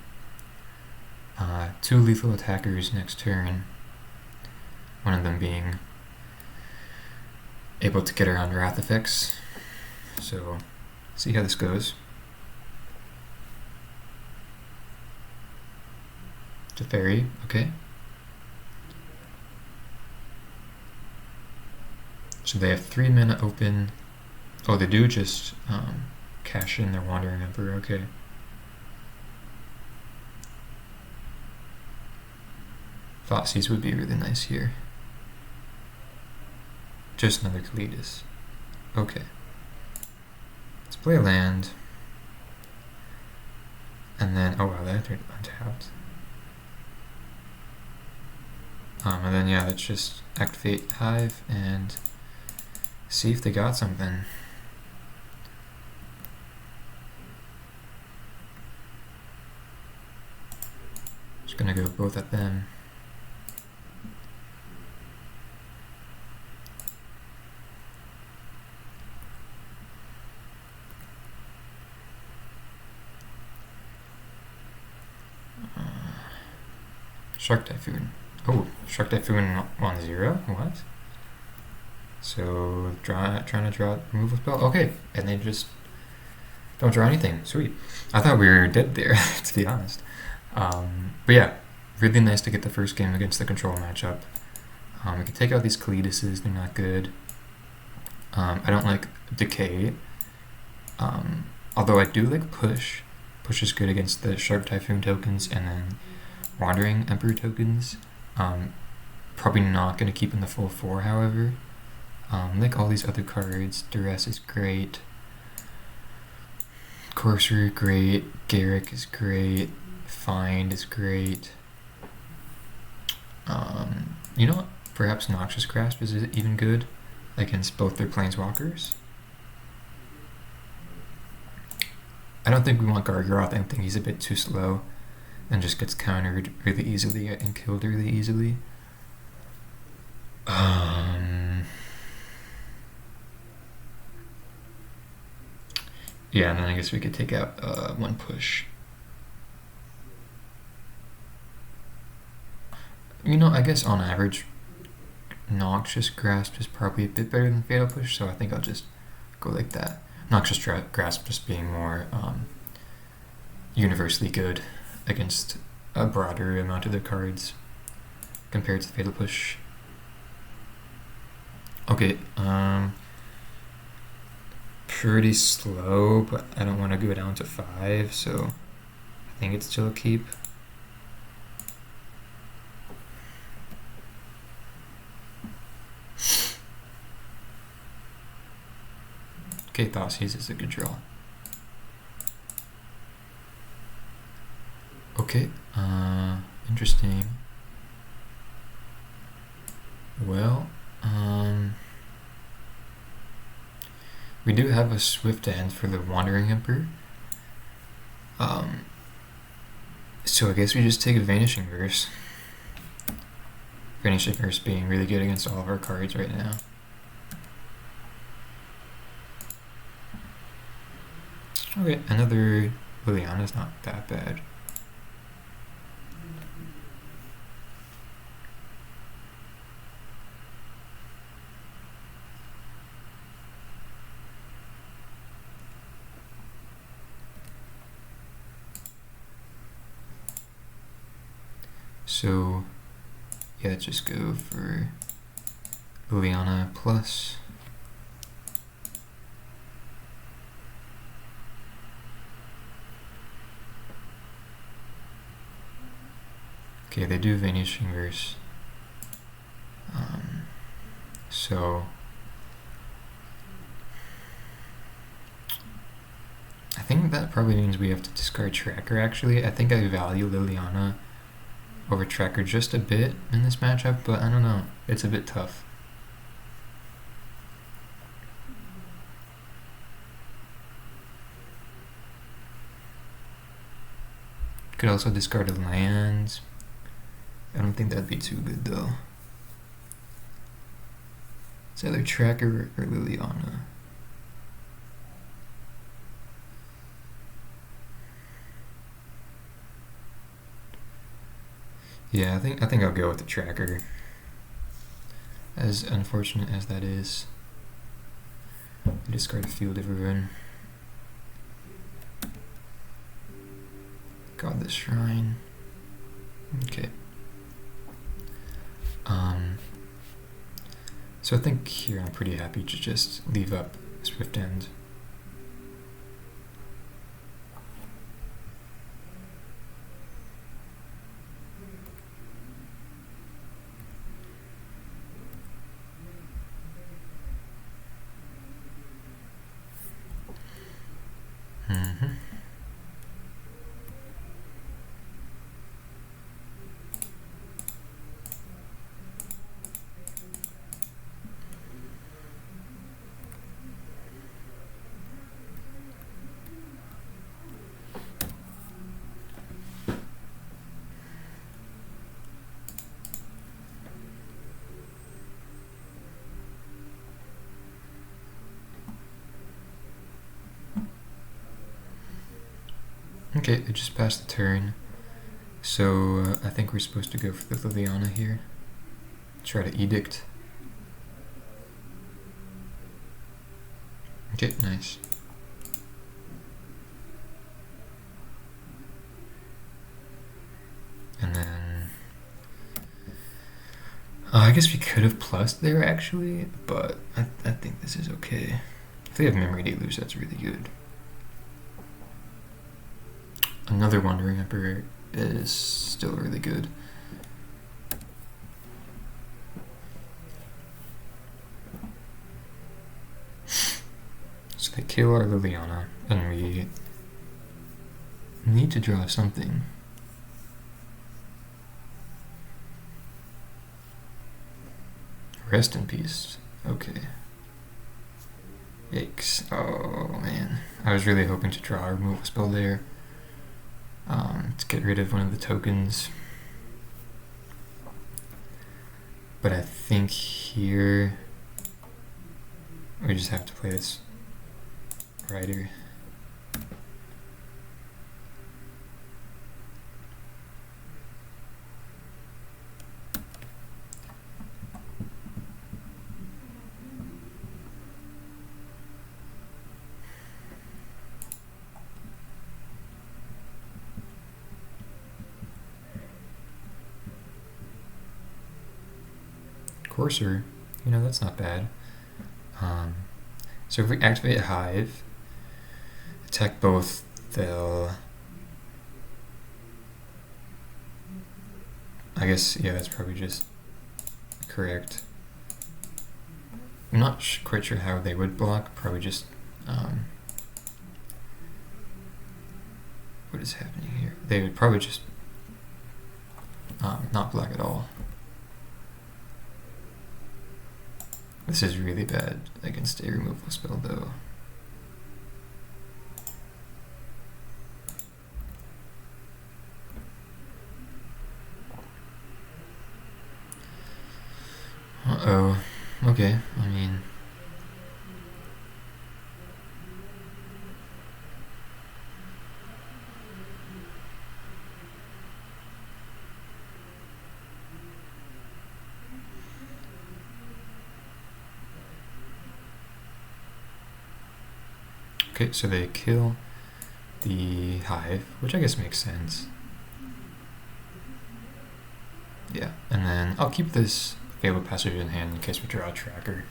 2 lethal attackers next turn. One of them being able to get around Wrath effects. So see how this goes. Teferi, okay. So they have 3 mana open. Oh, they do just cash in their Wandering Emperor, okay. Thoughtseize would be really nice here. Just another Kalidas. Okay. Let's play a land. And then, oh wow, that turned untapped. And then yeah, let's just activate Hive and see if they got something. Just gonna go both at them. Shark Typhoon. Oh, Shark Typhoon on 0? What? So, trying to draw removal spell? Okay, and they just don't draw anything. Sweet. I thought we were dead there, to be honest. But yeah, really nice to get the first game against the control matchup. We can take out these Kalidases, they're not good. I don't like Decay. Although I do like Push. Push is good against the Shark Typhoon tokens and then Wandering Emperor tokens. Probably not going to keep in the full 4, however. Like all these other cards, Duress is great. Courser, great. Garrick is great. Find is great. You know what? Perhaps Noxious Grasp is even good against both their planeswalkers. I don't think we want Gargaroth. I think he's a bit too slow and just gets countered really easily and killed really easily. Yeah, and then I guess we could take out one push. You know, I guess on average, Noxious Grasp is probably a bit better than Fatal Push, so I think I'll just go like that. Noxious Grasp just being more universally good against a broader amount of their cards compared to Fatal Push. Okay, pretty slow, but I don't want to go down to 5, so I think it's still a keep. Okay, Thoughtseize is a good draw. Okay, interesting. Well, we do have a Swift End for the Wandering Emperor. So I guess we just take a Vanishing Verse. Vanishing Verse being really good against all of our cards right now. Okay, another Liliana's not that bad. So, yeah, let's just go for Liliana plus. Okay, they do Vanishing Verse. So I think that probably means we have to discard Tracker, actually. I think I value Liliana over Tracker just a bit in this matchup, but I don't know. It's a bit tough. Could also discard a land. I don't think that'd be too good though. It's either Tracker or Liliana. Yeah, I think I'll go with the Tracker. As unfortunate as that is. Discard a Field of Ruin. God, the Shrine. Okay. So I think here I'm pretty happy to just leave up Swift End. Okay, they just passed the turn. So I think we're supposed to go for the Liliana here. Try to Edict. Okay, nice. And then I guess we could have plussed there actually, but I think this is okay. If they have Memory Deluge, that's really good. Another Wandering Emperor is still really good. So they kill our Liliana, and we need to draw something. Rest in peace. Okay. Yikes. Oh man. I was really hoping to draw a removal spell there. To get rid of one of the tokens. But I think here we just have to play this Rider. Courser, you know, that's not bad. So if we activate Hive, attack both, they'll... I guess, yeah, that's probably just correct. I'm not quite sure how they would block, probably just... what is happening here? They would probably just not block at all. This is really bad against a removal spell, though. Uh-oh. Okay, I mean... Okay, so they kill the Hive, which I guess makes sense. Yeah, and then I'll keep this Fabled Passage in hand in case we draw a tracker.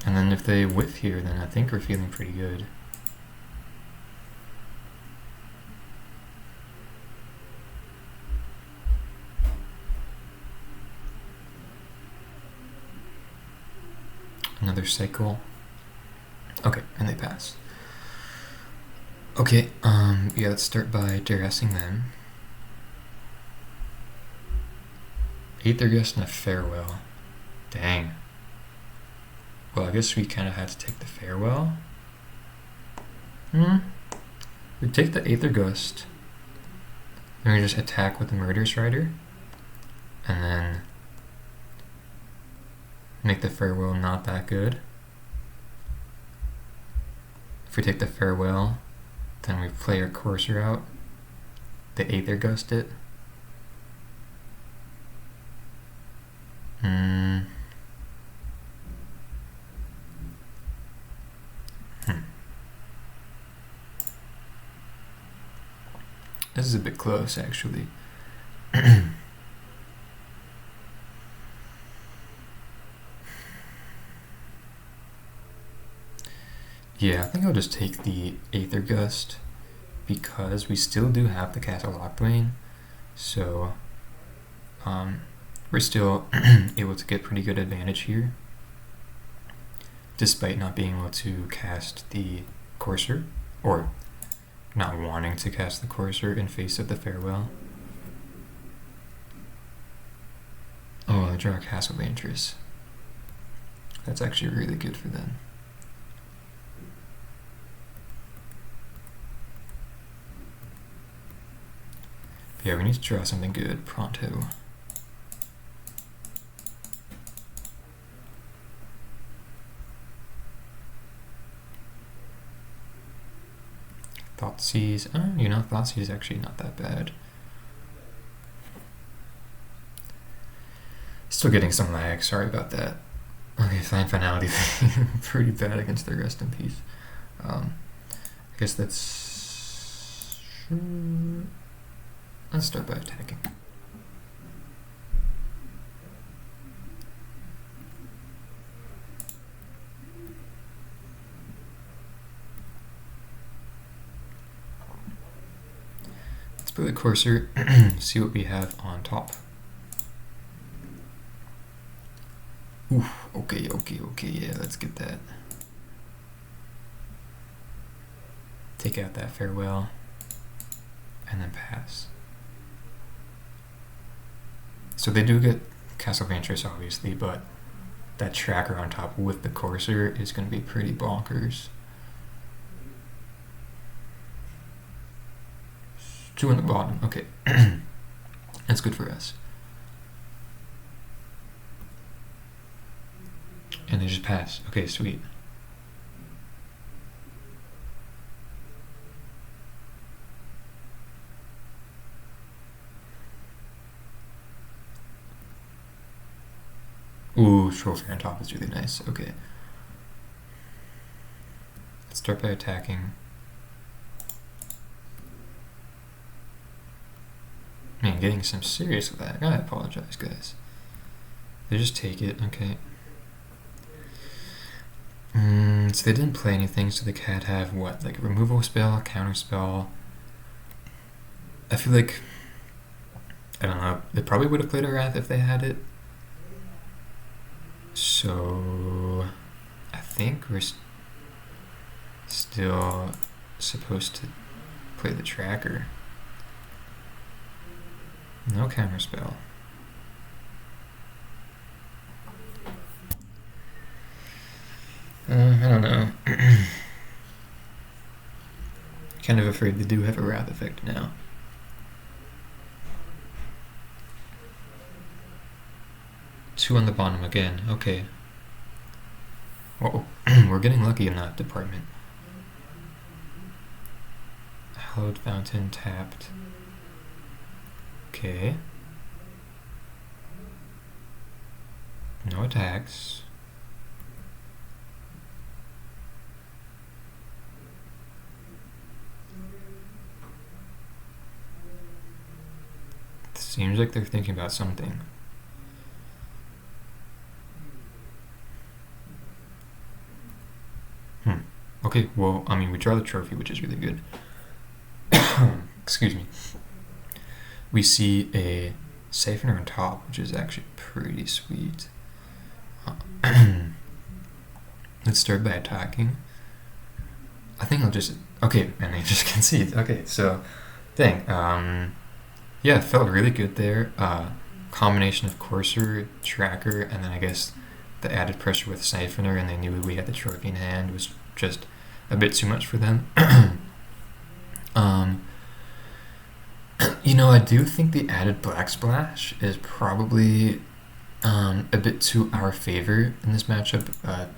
And then if they whiff here, then I think we're feeling pretty good. Another cycle. Okay, and they pass. Okay, yeah, let's start by harassing them. Aethergust and a Farewell. Dang. Well, I guess we kind of had to take the Farewell. We take the Aethergust. Then we just attack with the Murderous Rider. And then make the Farewell not that good. If we take the Farewell, then we play our Courser out. The Aethergust it. This is a bit close, actually. Yeah, I think I'll just take the Aethergust because we still do have the Castle Lockbane, so we're still able to get pretty good advantage here, despite not being able to cast the Courser, or not wanting to cast the Courser in face of the Farewell. Oh, I draw a Castle Vantress. That's actually really good for them. Yeah, we need to draw something good pronto. Thoughtseize. Oh, you know, Thoughtseize is actually not that bad. Still getting some lag. Sorry about that. Okay, fine. Finality. Pretty bad against the Rest in Peace. I guess that's... Let's start by attacking. Let's put the Courser, see what we have on top. Oof, okay, yeah, let's get that. Take out that Farewell, and then pass. So they do get Castle Vantress, obviously, but that tracker on top with the Courser is going to be pretty bonkers. 2 on the bottom, okay. That's good for us. And they just pass. Okay, sweet. Ooh, trophy on top is really nice. Okay. Let's start by attacking. Man, getting some serious lag. I apologize, guys. They just take it, okay. So they didn't play anything, so they can't have what? Like a removal spell, counter spell. I feel like, I don't know, they probably would have played a Wrath if they had it. So I think we're still supposed to play the tracker. No counter spell. I don't know. Kind of afraid they do have a Wrath effect now. Two on the bottom again, okay. Whoa, we're getting lucky in that department. Hallowed Fountain tapped. Okay. No attacks. Seems like they're thinking about something. Okay, well, I mean, we draw the trophy, which is really good. Excuse me. We see a Siphoner on top, which is actually pretty sweet. Let's start by attacking. I think I'll just... Okay, and I just concede. Okay, so, dang. Yeah, it felt really good there. Combination of Courser, Tracker, and then I guess the added pressure with Siphoner, and they knew we had the trophy in hand, was just a bit too much for them. You know, I do think the added Black Splash is probably a bit to our favor in this matchup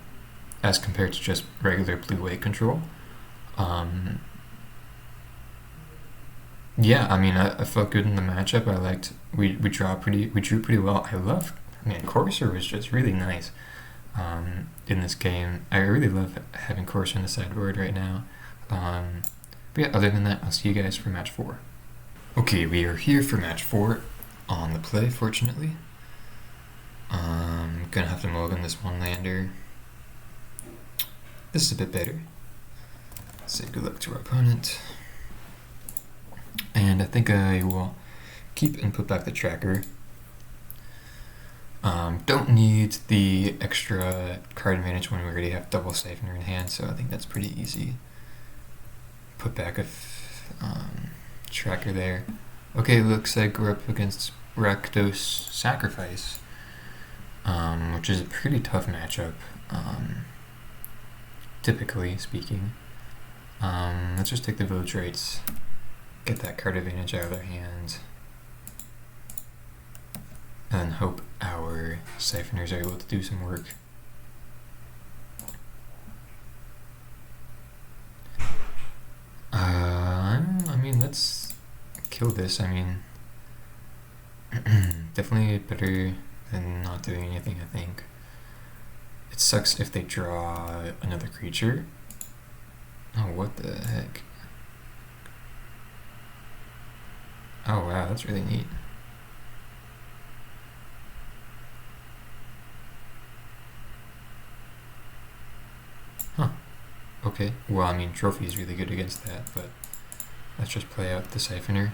as compared to just regular blue-white control. Yeah, I mean, I felt good in the matchup. I liked we drew pretty well. Courser was just really nice in this game. I really love having Courser in the sideboard right now. But yeah, other than that, I'll see you guys for match 4. Okay, we are here for match 4 on the play, fortunately. Gonna have to mulligan this one lander. This is a bit better. Say good luck to our opponent. And I think I will keep and put back the tracker. Don't need the extra card advantage when we already have double Siphoner in hand, so I think that's pretty easy. Put back a tracker there. Okay, looks like we're up against Rakdos Sacrifice, which is a pretty tough matchup, typically speaking. Let's just take the village rates, get that card advantage out of their hands, and hope our Siphoners are able to do some work. kill this. I mean, definitely better than not doing anything, I think. It sucks if they draw another creature. Oh, what the heck? Oh wow, that's really neat. Huh. Okay. Well, I mean, Trophy is really good against that, but let's just play out the Siphoner.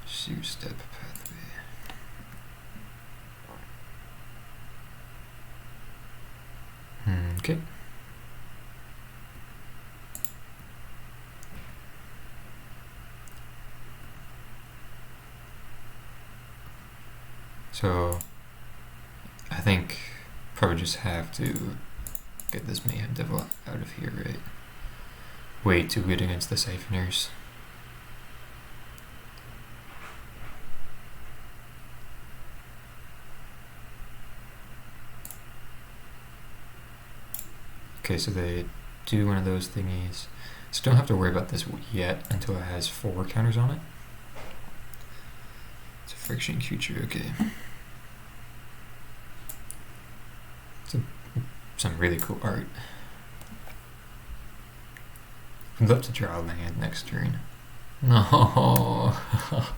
Seer Step Pathway. Okay. So, I think probably just have to get this Mayhem Devil out of here, right? Way too good against the Siphoners. Okay, so they do one of those thingies. So don't have to worry about this yet until it has 4 counters on it. It's a friction creature, okay. Some really cool art. I'd love to draw a land next turn. No. Oh,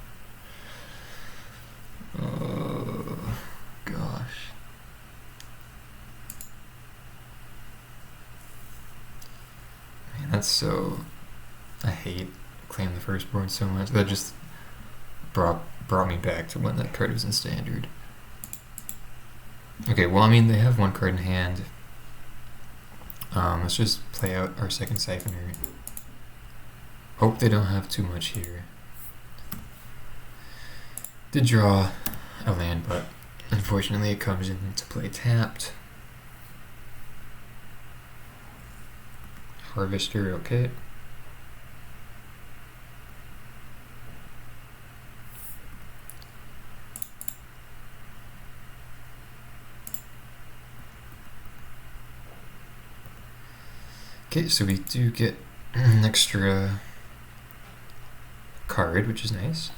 gosh. Man, that's so... I hate Claim the Firstborn so much. That just brought me back to when that card was in Standard. Okay, well, I mean, they have 1 card in hand. Let's just play out our second Siphoner. Hope they don't have too much here. Did draw a land, but unfortunately it comes into play tapped. Harvester, okay. Okay, so we do get an extra card, which is nice.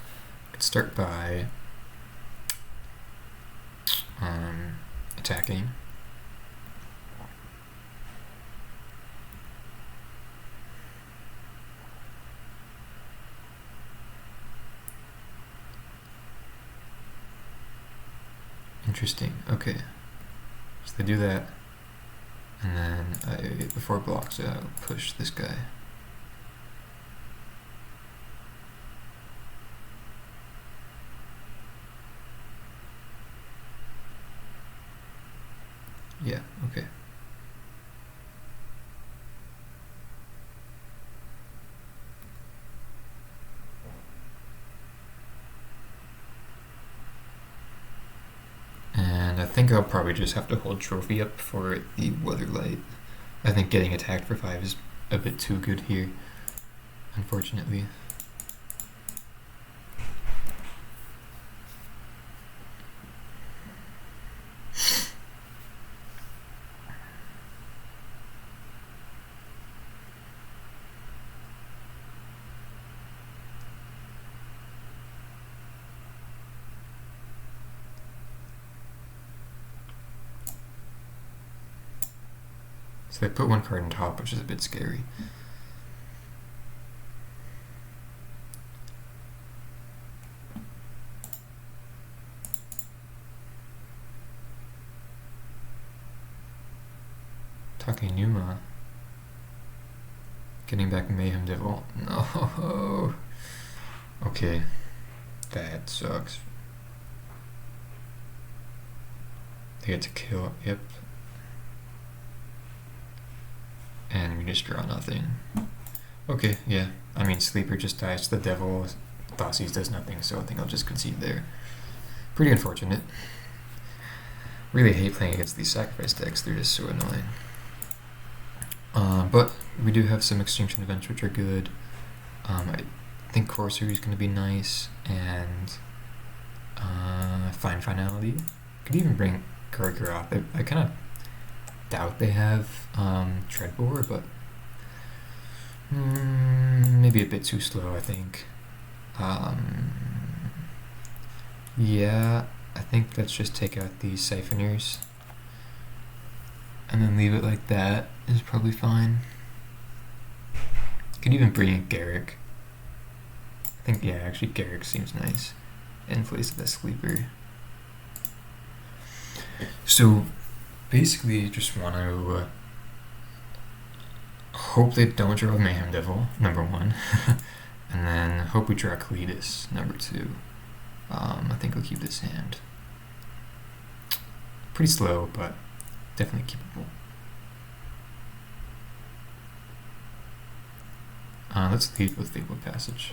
Could start by attacking. Interesting, okay. So they do that. And then before it blocks, I'll push this guy. Yeah, okay. And I think I'll probably just have to hold Trophy up for the Weatherlight. I think getting attacked for 5 is a bit too good here, unfortunately. So they put 1 card on top, which is a bit scary. Takenuma. Getting back Mayhem Devil. No. Okay. That sucks. They get to kill. Yep. And we just draw nothing. Okay, yeah. I mean, Sleeper just dies to the Devil. Thoughtseize does nothing, so I think I'll just concede there. Pretty unfortunate. Really hate playing against these sacrifice decks. They're just so annoying. But we do have some Extinction Events, which are good. I think Corsair is going to be nice, and Fine Finality. Could even bring Gargaroth. I kind of doubt they have Treadbore, but maybe a bit too slow, I think. Yeah, I think let's just take out these Siphoners and then leave it like that is probably fine. Could even bring in Garrick. I think, yeah, actually Garrick seems nice in place of that sleeper. So basically just want to hope they don't draw Mayhem Devil, number one, and then hope we draw Cletus, number two. I think we'll keep this hand. Pretty slow, but definitely keepable. Let's lead with Fabled Passage.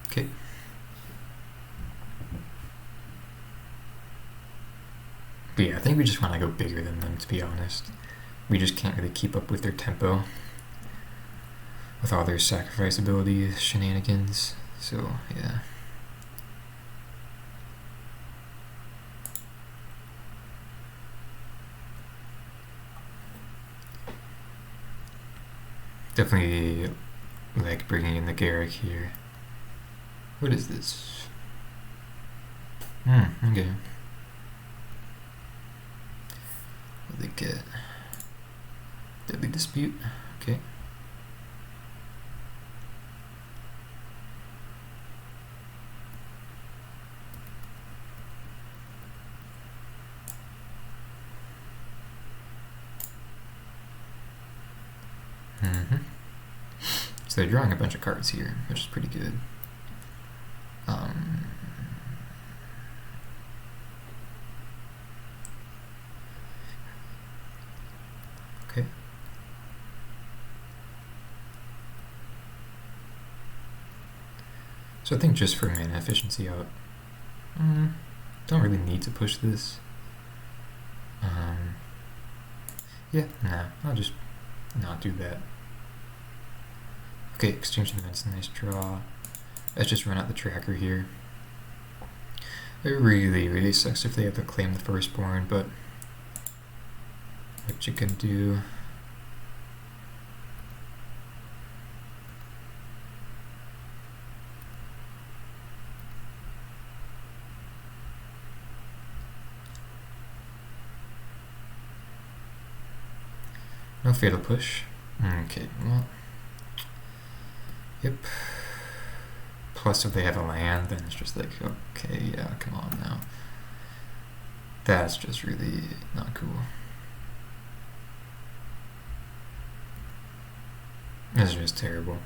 Okay. But yeah, I think we just want to go bigger than them, to be honest. We just can't really keep up with their tempo with all their sacrifice ability shenanigans. So, yeah. Definitely like bringing in the Garrick here. What is this? Okay. What do they get? Deadly Dispute. Okay. So they're drawing a bunch of cards here, which is pretty good. Okay. So I think just for mana efficiency out, don't really need to push this. Yeah, nah, I'll just not do that. Okay, Exchange Events, nice draw. Let's just run out the tracker here. It really, really sucks if they have to claim the Firstborn, but what you can do. No Fatal Push. Okay, well. Yep. Plus, if they have a land, then it's just like, okay, yeah, come on now. That's just really not cool. This is just terrible.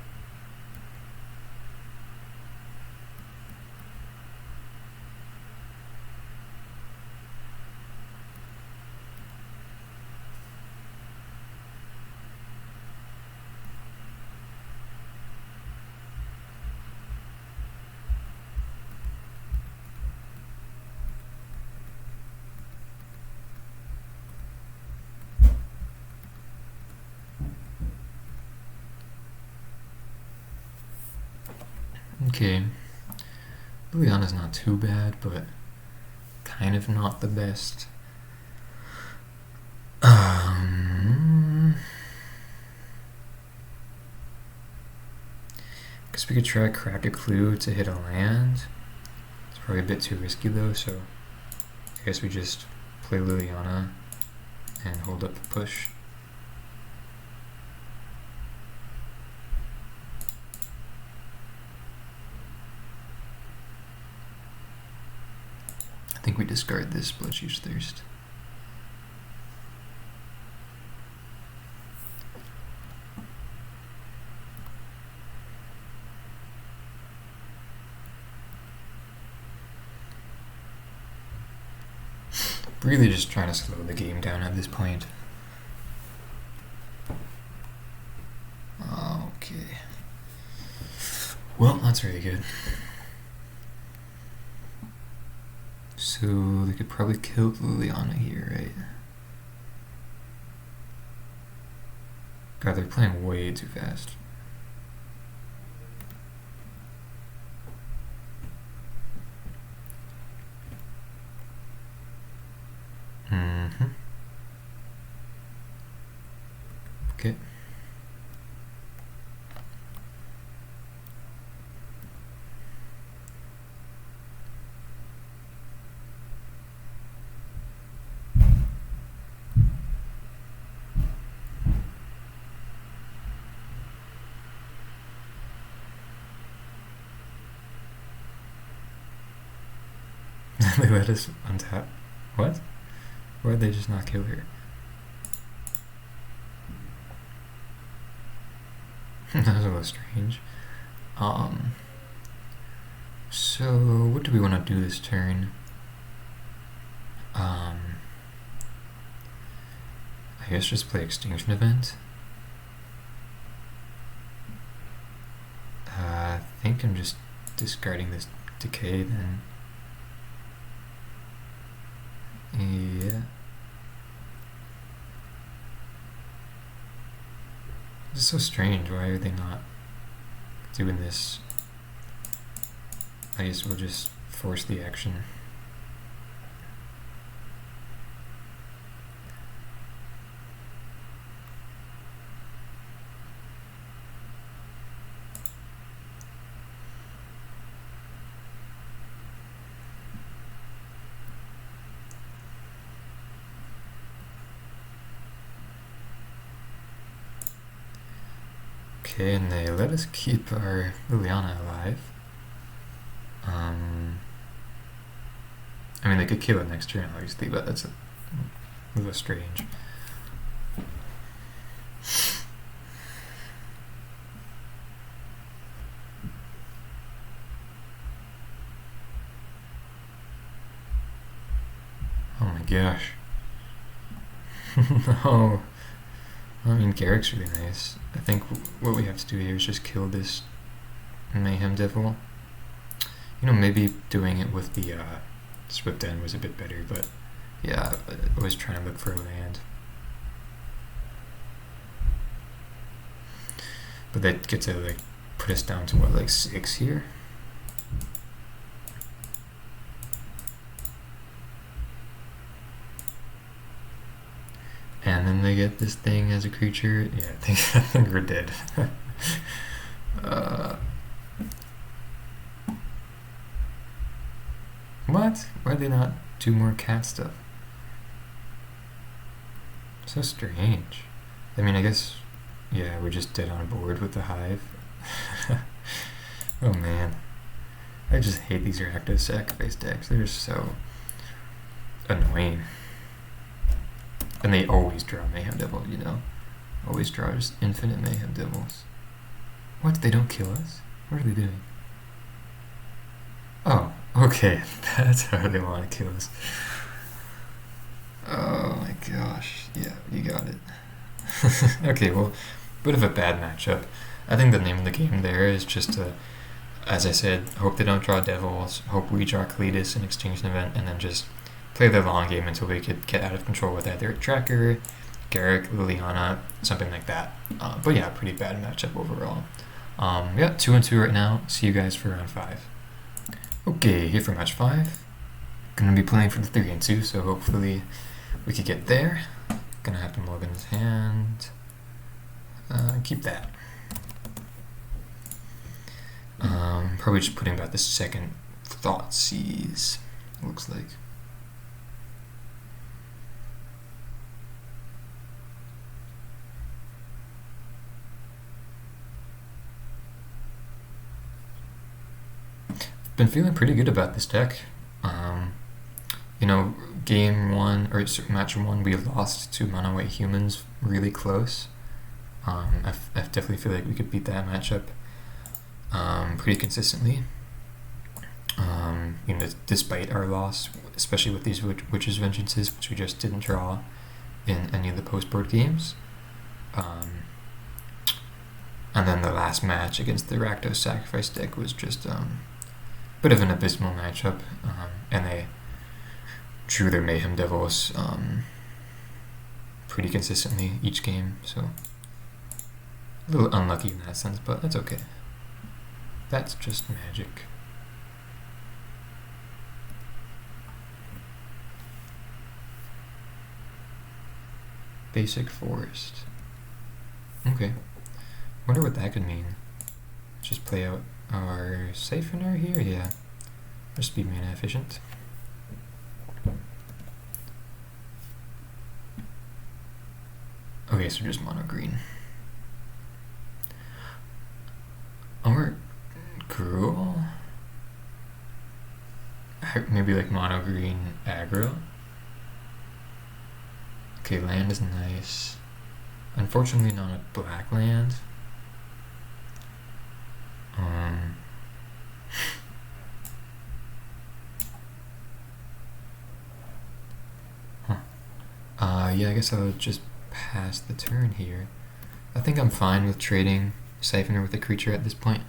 Okay, Liliana's not too bad, but kind of not the best. Guess we could try Crack a Clue to hit a land. It's probably a bit too risky though, so I guess we just play Liliana and hold up the push. I think we discard this Bloodchief's Thirst. Really just trying to slow the game down at this point. Okay. Well, that's very good. So they could probably kill Liliana here, right? God, they're playing way too fast. Okay. They let us untap. What? Why did they just not kill her? That was a little strange. So what do we want to do this turn? I guess just play Extinction Event. I think I'm just discarding this Decay then. Yeah. This is so strange. Why are they not doing this? I guess we'll just force the action. Okay, and they let us keep our Liliana alive. I mean, they could kill it next turn, obviously, but that's a little strange. Oh my gosh. No. I mean, Garrick's really nice. I think what we have to do here is just kill this Mayhem Devil. You know, maybe doing it with the Swift End was a bit better, but yeah, I was trying to look for a land. But they get to like put us down to what, like 6 here? And then they get this thing as a creature. Yeah, I think we're dead. What? Why did they not do more cat stuff? So strange. I mean, I guess, yeah, we're just dead on board with the hive. Oh man. I just hate these Rakdos sacrifice decks. They're so annoying. And they always draw Mayhem Devil, you know? Always draw just infinite Mayhem Devils. What? They don't kill us? What are they doing? Oh, okay. That's how they want to kill us. Oh my gosh. Yeah, you got it. Okay, well, bit of a bad matchup. I think the name of the game there is just to, as I said, hope they don't draw Devils, hope we draw Kalidas in Extinction Event, and then just play the long game until we could get out of control with either Tracker, Garrick, Liliana, something like that. But yeah, pretty bad matchup overall. Yeah, 2-2 right now. See you guys for round 5. Okay, here for match 5. Gonna be playing for the 3-2, so hopefully we could get there. Gonna have to log in his hand. Keep that. Probably just putting about the second Thoughtseize, looks like. Been feeling pretty good about this deck. You know, game 1 or match 1, we lost to Mono White Humans really close. I definitely feel like we could beat that matchup pretty consistently. You know, despite our loss, especially with these Witch's Vengeances, which we just didn't draw in any of the post-board games. And then the last match against the Rakdos Sacrifice deck was just bit of an abysmal matchup, and they drew their Mayhem Devils pretty consistently each game, so a little unlucky in that sense, but that's okay. That's just Magic. Basic Forest. Okay. Wonder what that could mean. Just play out our Siphoner here? Yeah. Just be mana efficient. Okay, so just mono green. Or Gruul? Maybe like mono green aggro? Okay, land is nice. Unfortunately not a black land. Yeah, I guess I'll just pass the turn here. I think I'm fine with trading Siphoner with a creature at this point.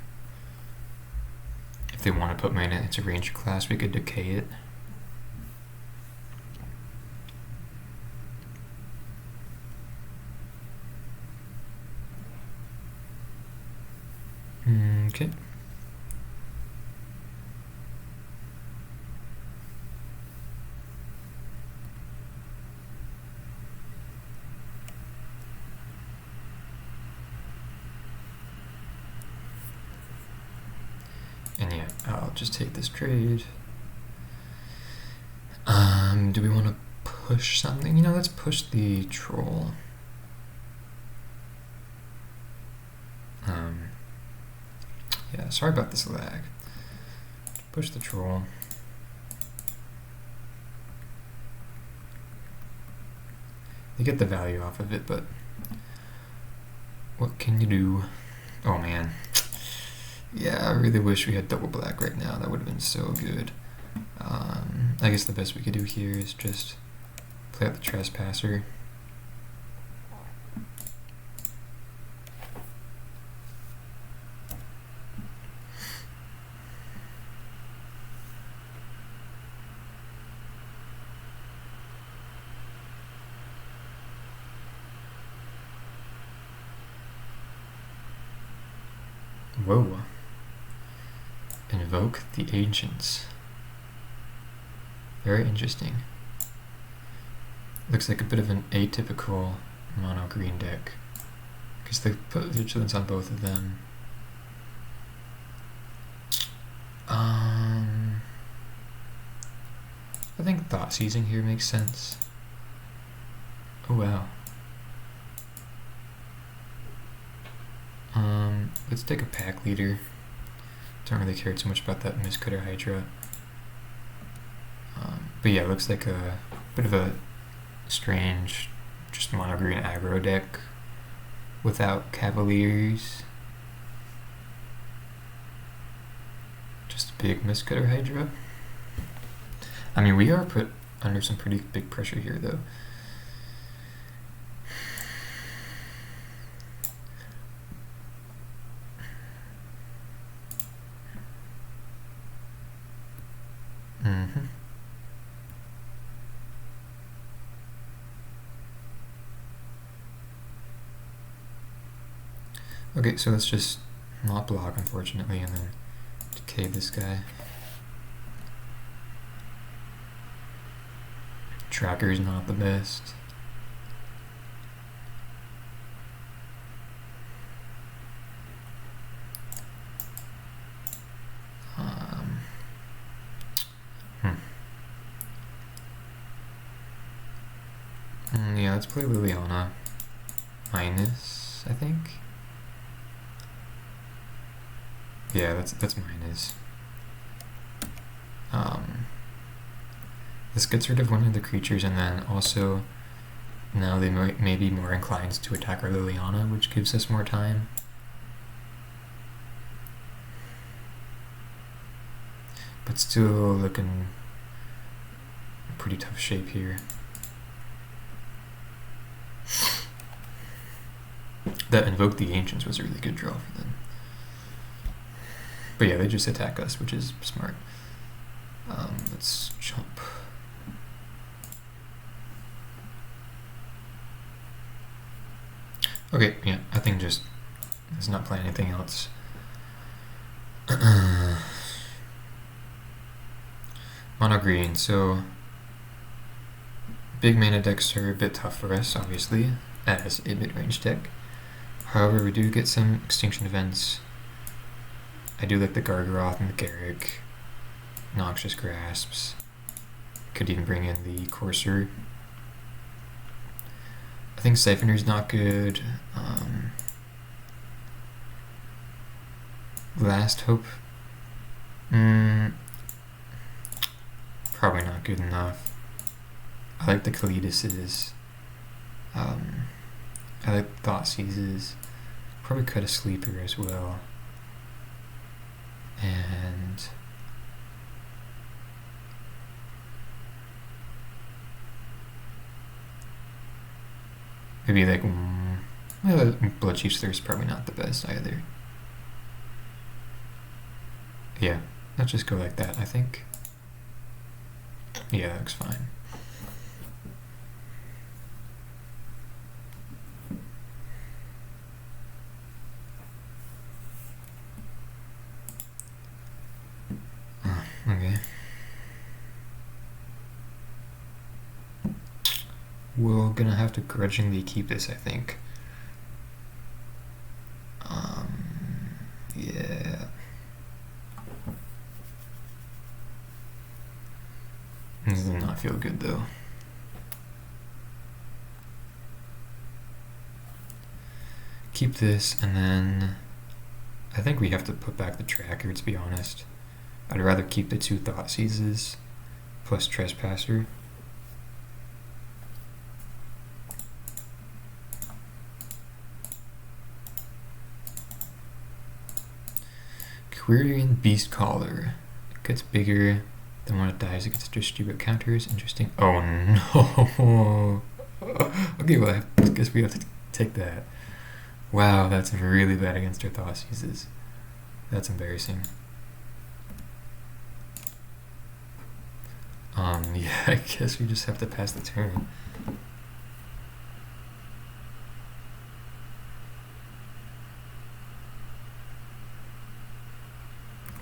If they want to put mana into ranger class, we could decay it. Okay. And yeah, I'll just take this trade. Do we want to push something? You know, let's push the troll. Yeah, sorry about this lag. Push the troll. You get the value off of it, but what can you do? Oh man. Yeah, I really wish we had double black right now. That would have been so good. I guess the best we could do here is just play out the Trespasser. Whoa. Invoke the Ancients. Very interesting. Looks like a bit of an atypical mono green deck, because they put vigilance on both of them. I think Thought Seizing here makes sense. Oh wow. Let's take a pack leader. Don't really care too much about that Mistcutter Hydra. But yeah, it looks like a bit of a strange, just mono green aggro deck without Cavaliers. Just a big Mistcutter Hydra. I mean, we are put under some pretty big pressure here, though. Okay, so let's just not block, unfortunately, and then decay this guy. Tracker's not the best. Yeah, let's play Liliana. Minus, I think. Yeah, that's minus. This gets rid of one of the creatures, and then also now they may be more inclined to attack our Liliana, which gives us more time. But still looking pretty tough shape here. That Invoke the Ancients was a really good draw for them. But yeah, they just attack us, which is smart. Let's jump. Okay, yeah, I think just let's not play anything else. Mono green, so big mana decks are a bit tough for us, obviously, as a mid-range deck. However, we do get some extinction events. I do like the Gargaroth and the Garrick, Noxious Grasps. Could even bring in the Courser. I think Siphoner's not good. Last Hope. Probably not good enough. I like the Kalidases. I like Thoughtseizes. Probably cut a Sleeper as well. And maybe like Bloodchief's Thirst, probably not the best either. Yeah, let's just go like that, I think. Yeah, that looks fine. Okay. We're gonna have to grudgingly keep this, I think. Yeah. This does not feel good though. Keep this, and then I think we have to put back the tracker, to be honest. I'd rather keep the 2 Thoughtseizes plus Trespasser. Quirion Beast Caller. It gets bigger. Then when it dies, it gets distribute counters. Interesting. Oh no. Okay, well, I guess we have to take that. Wow, that's really bad against our Thoughtseizes. That's embarrassing. Yeah, I guess we just have to pass the turn.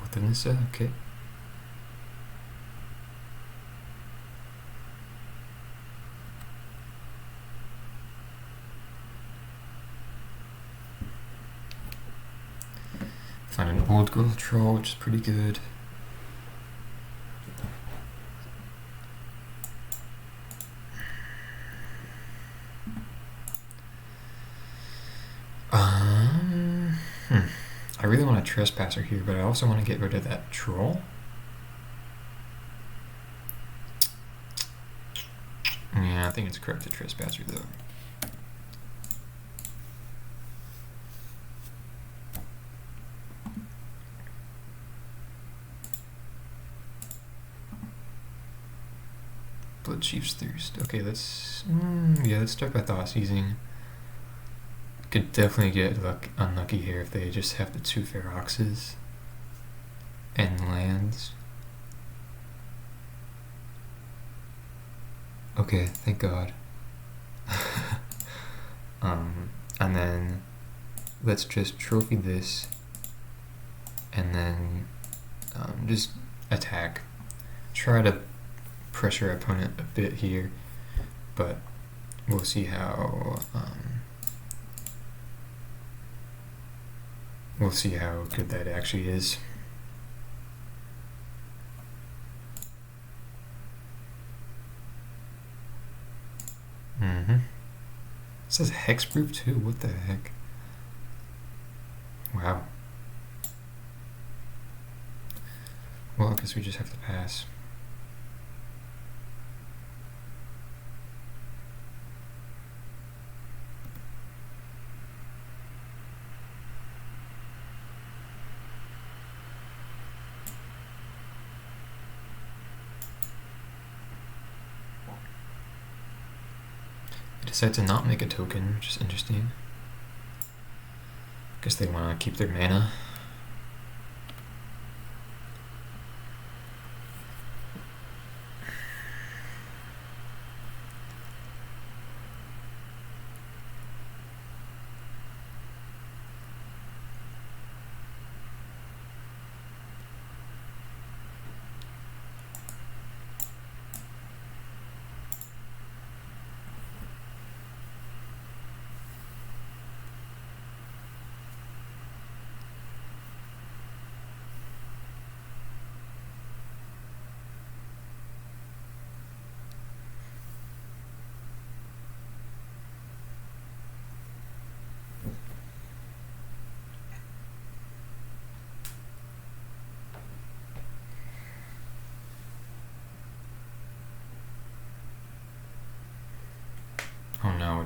What did it say? Okay. Find an old girl troll, which is pretty good. I really want a Trespasser here, but I also want to get rid of that troll. Yeah, I think it's correct to Trespasser though. Bloodchief's Thirst. Okay, let's start by Thoughtseizing. Could definitely get unlucky here if they just have the 2 Feroxes and lands. Okay, thank God. And then let's just trophy this, and then just attack. Try to pressure our opponent a bit here, but we'll see how good that actually is. It says hexproof too. What the heck? Wow. Well, I guess we just have to pass. Decide to not make a token, which is interesting. Guess they want to keep their mana.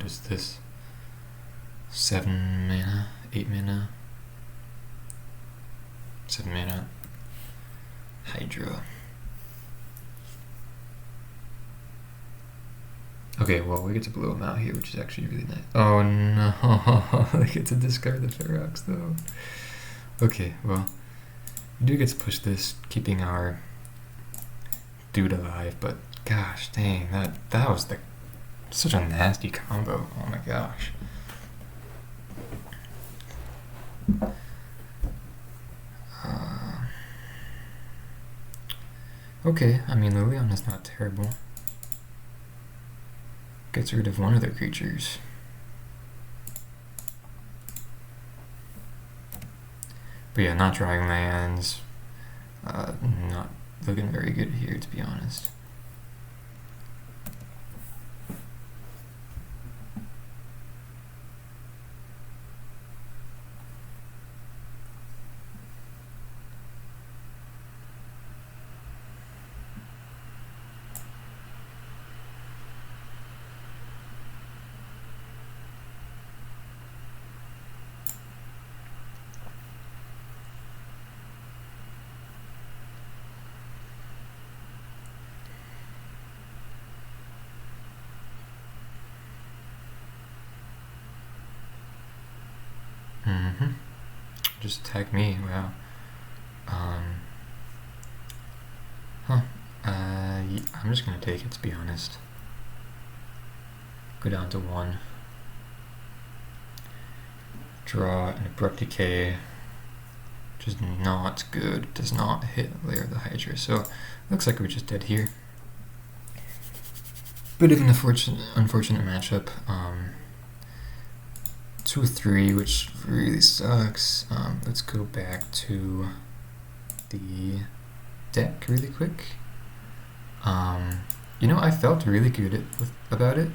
what is this? 7 mana, 8 mana, 7 mana, Hydra. Okay, well, we get to blow him out here, which is actually really nice. Oh no, I get to discard the Ferox though. Okay, well, we do get to push this, keeping our dude alive, but gosh dang, that was such a nasty combo. Oh my gosh. Okay, I mean, Liliana's not terrible. Gets rid of one of their creatures. But yeah, not drawing lands. Not looking very good here, to be honest. Just attack me, wow. I'm just gonna take it, to be honest. Go down to 1. Draw an Abrupt Decay, which is not good. Does not hit Lair of the Hydra, so looks like we're just dead here. Bit of an unfortunate matchup. 2-3, which really sucks. Let's go back to the deck really quick. You know, I felt really good about it.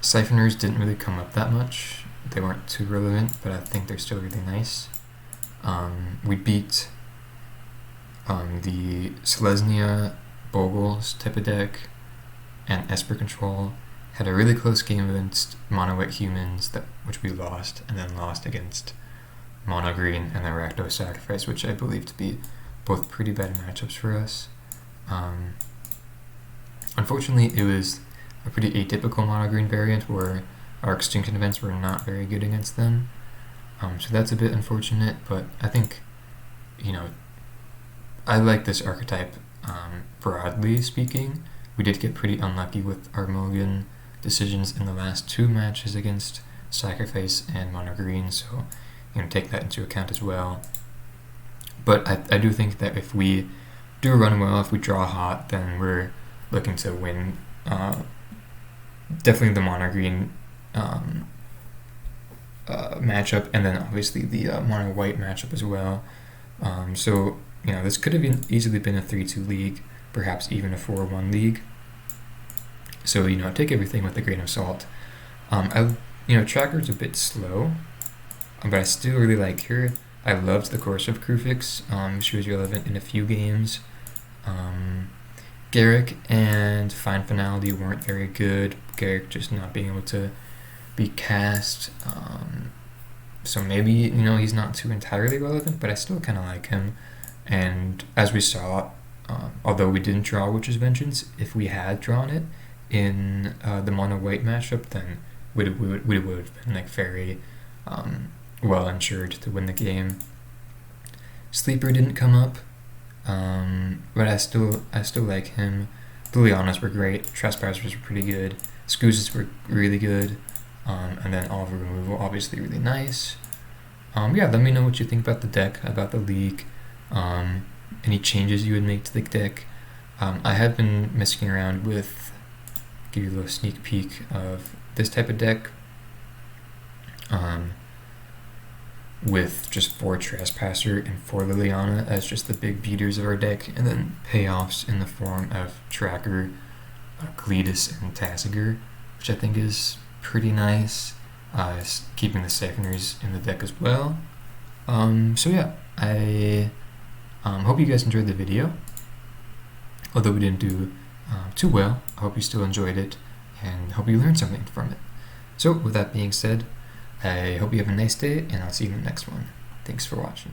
Siphoners didn't really come up that much. They weren't too relevant, but I think they're still really nice. We beat the Selesnya, Bogles type of deck, and Esper control. Had a really close game against mono white humans, which we lost, and then lost against mono green and then Rakdos sacrifice, which I believe to be both pretty bad matchups for us. Unfortunately, it was a pretty atypical mono green variant where our extinction events were not very good against them. So that's a bit unfortunate, but I think, you know, I like this archetype broadly speaking. We did get pretty unlucky with our mulligan decisions in the last 2 matches against Sacrifice and Mono Green, so you know, take that into account as well. But I do think that if we do run well, if we draw hot, then we're looking to win. Definitely the Mono Green matchup, and then obviously the Mono White matchup as well. So you know, this could have easily been a 3-2 league, perhaps even a 4-1 league. So, you know, take everything with a grain of salt. You know, Tracker's a bit slow, but I still really like her. I loved the course of Krufix. She was relevant in a few games. Garrick and Fine Finality weren't very good. Garrick just not being able to be cast. So maybe, you know, he's not too entirely relevant, but I still kind of like him. And as we saw, although we didn't draw Witch's Vengeance, if we had drawn it in the mono white matchup, then we would have been like very well insured to win the game. Sleeper didn't come up, but I still like him. Lilianas were great. Trespassers were pretty good. Scoozes were really good, and then all of removal obviously really nice. Yeah, let me know what you think about the deck, about the league. Any changes you would make to the deck. I have been messing around with, give you a little sneak peek of this type of deck, with just 4 Trespasser and 4 Liliana as just the big beaters of our deck, and then payoffs in the form of Tracker, Cletus, and Tassiger, which I think is pretty nice, keeping the Siphoners in the deck as well. So yeah, I hope you guys enjoyed the video. Although we didn't do too well, I hope you still enjoyed it. and hope you learned something from it. So with that being said, I hope you have a nice day, and I'll see you in the next one. Thanks for watching.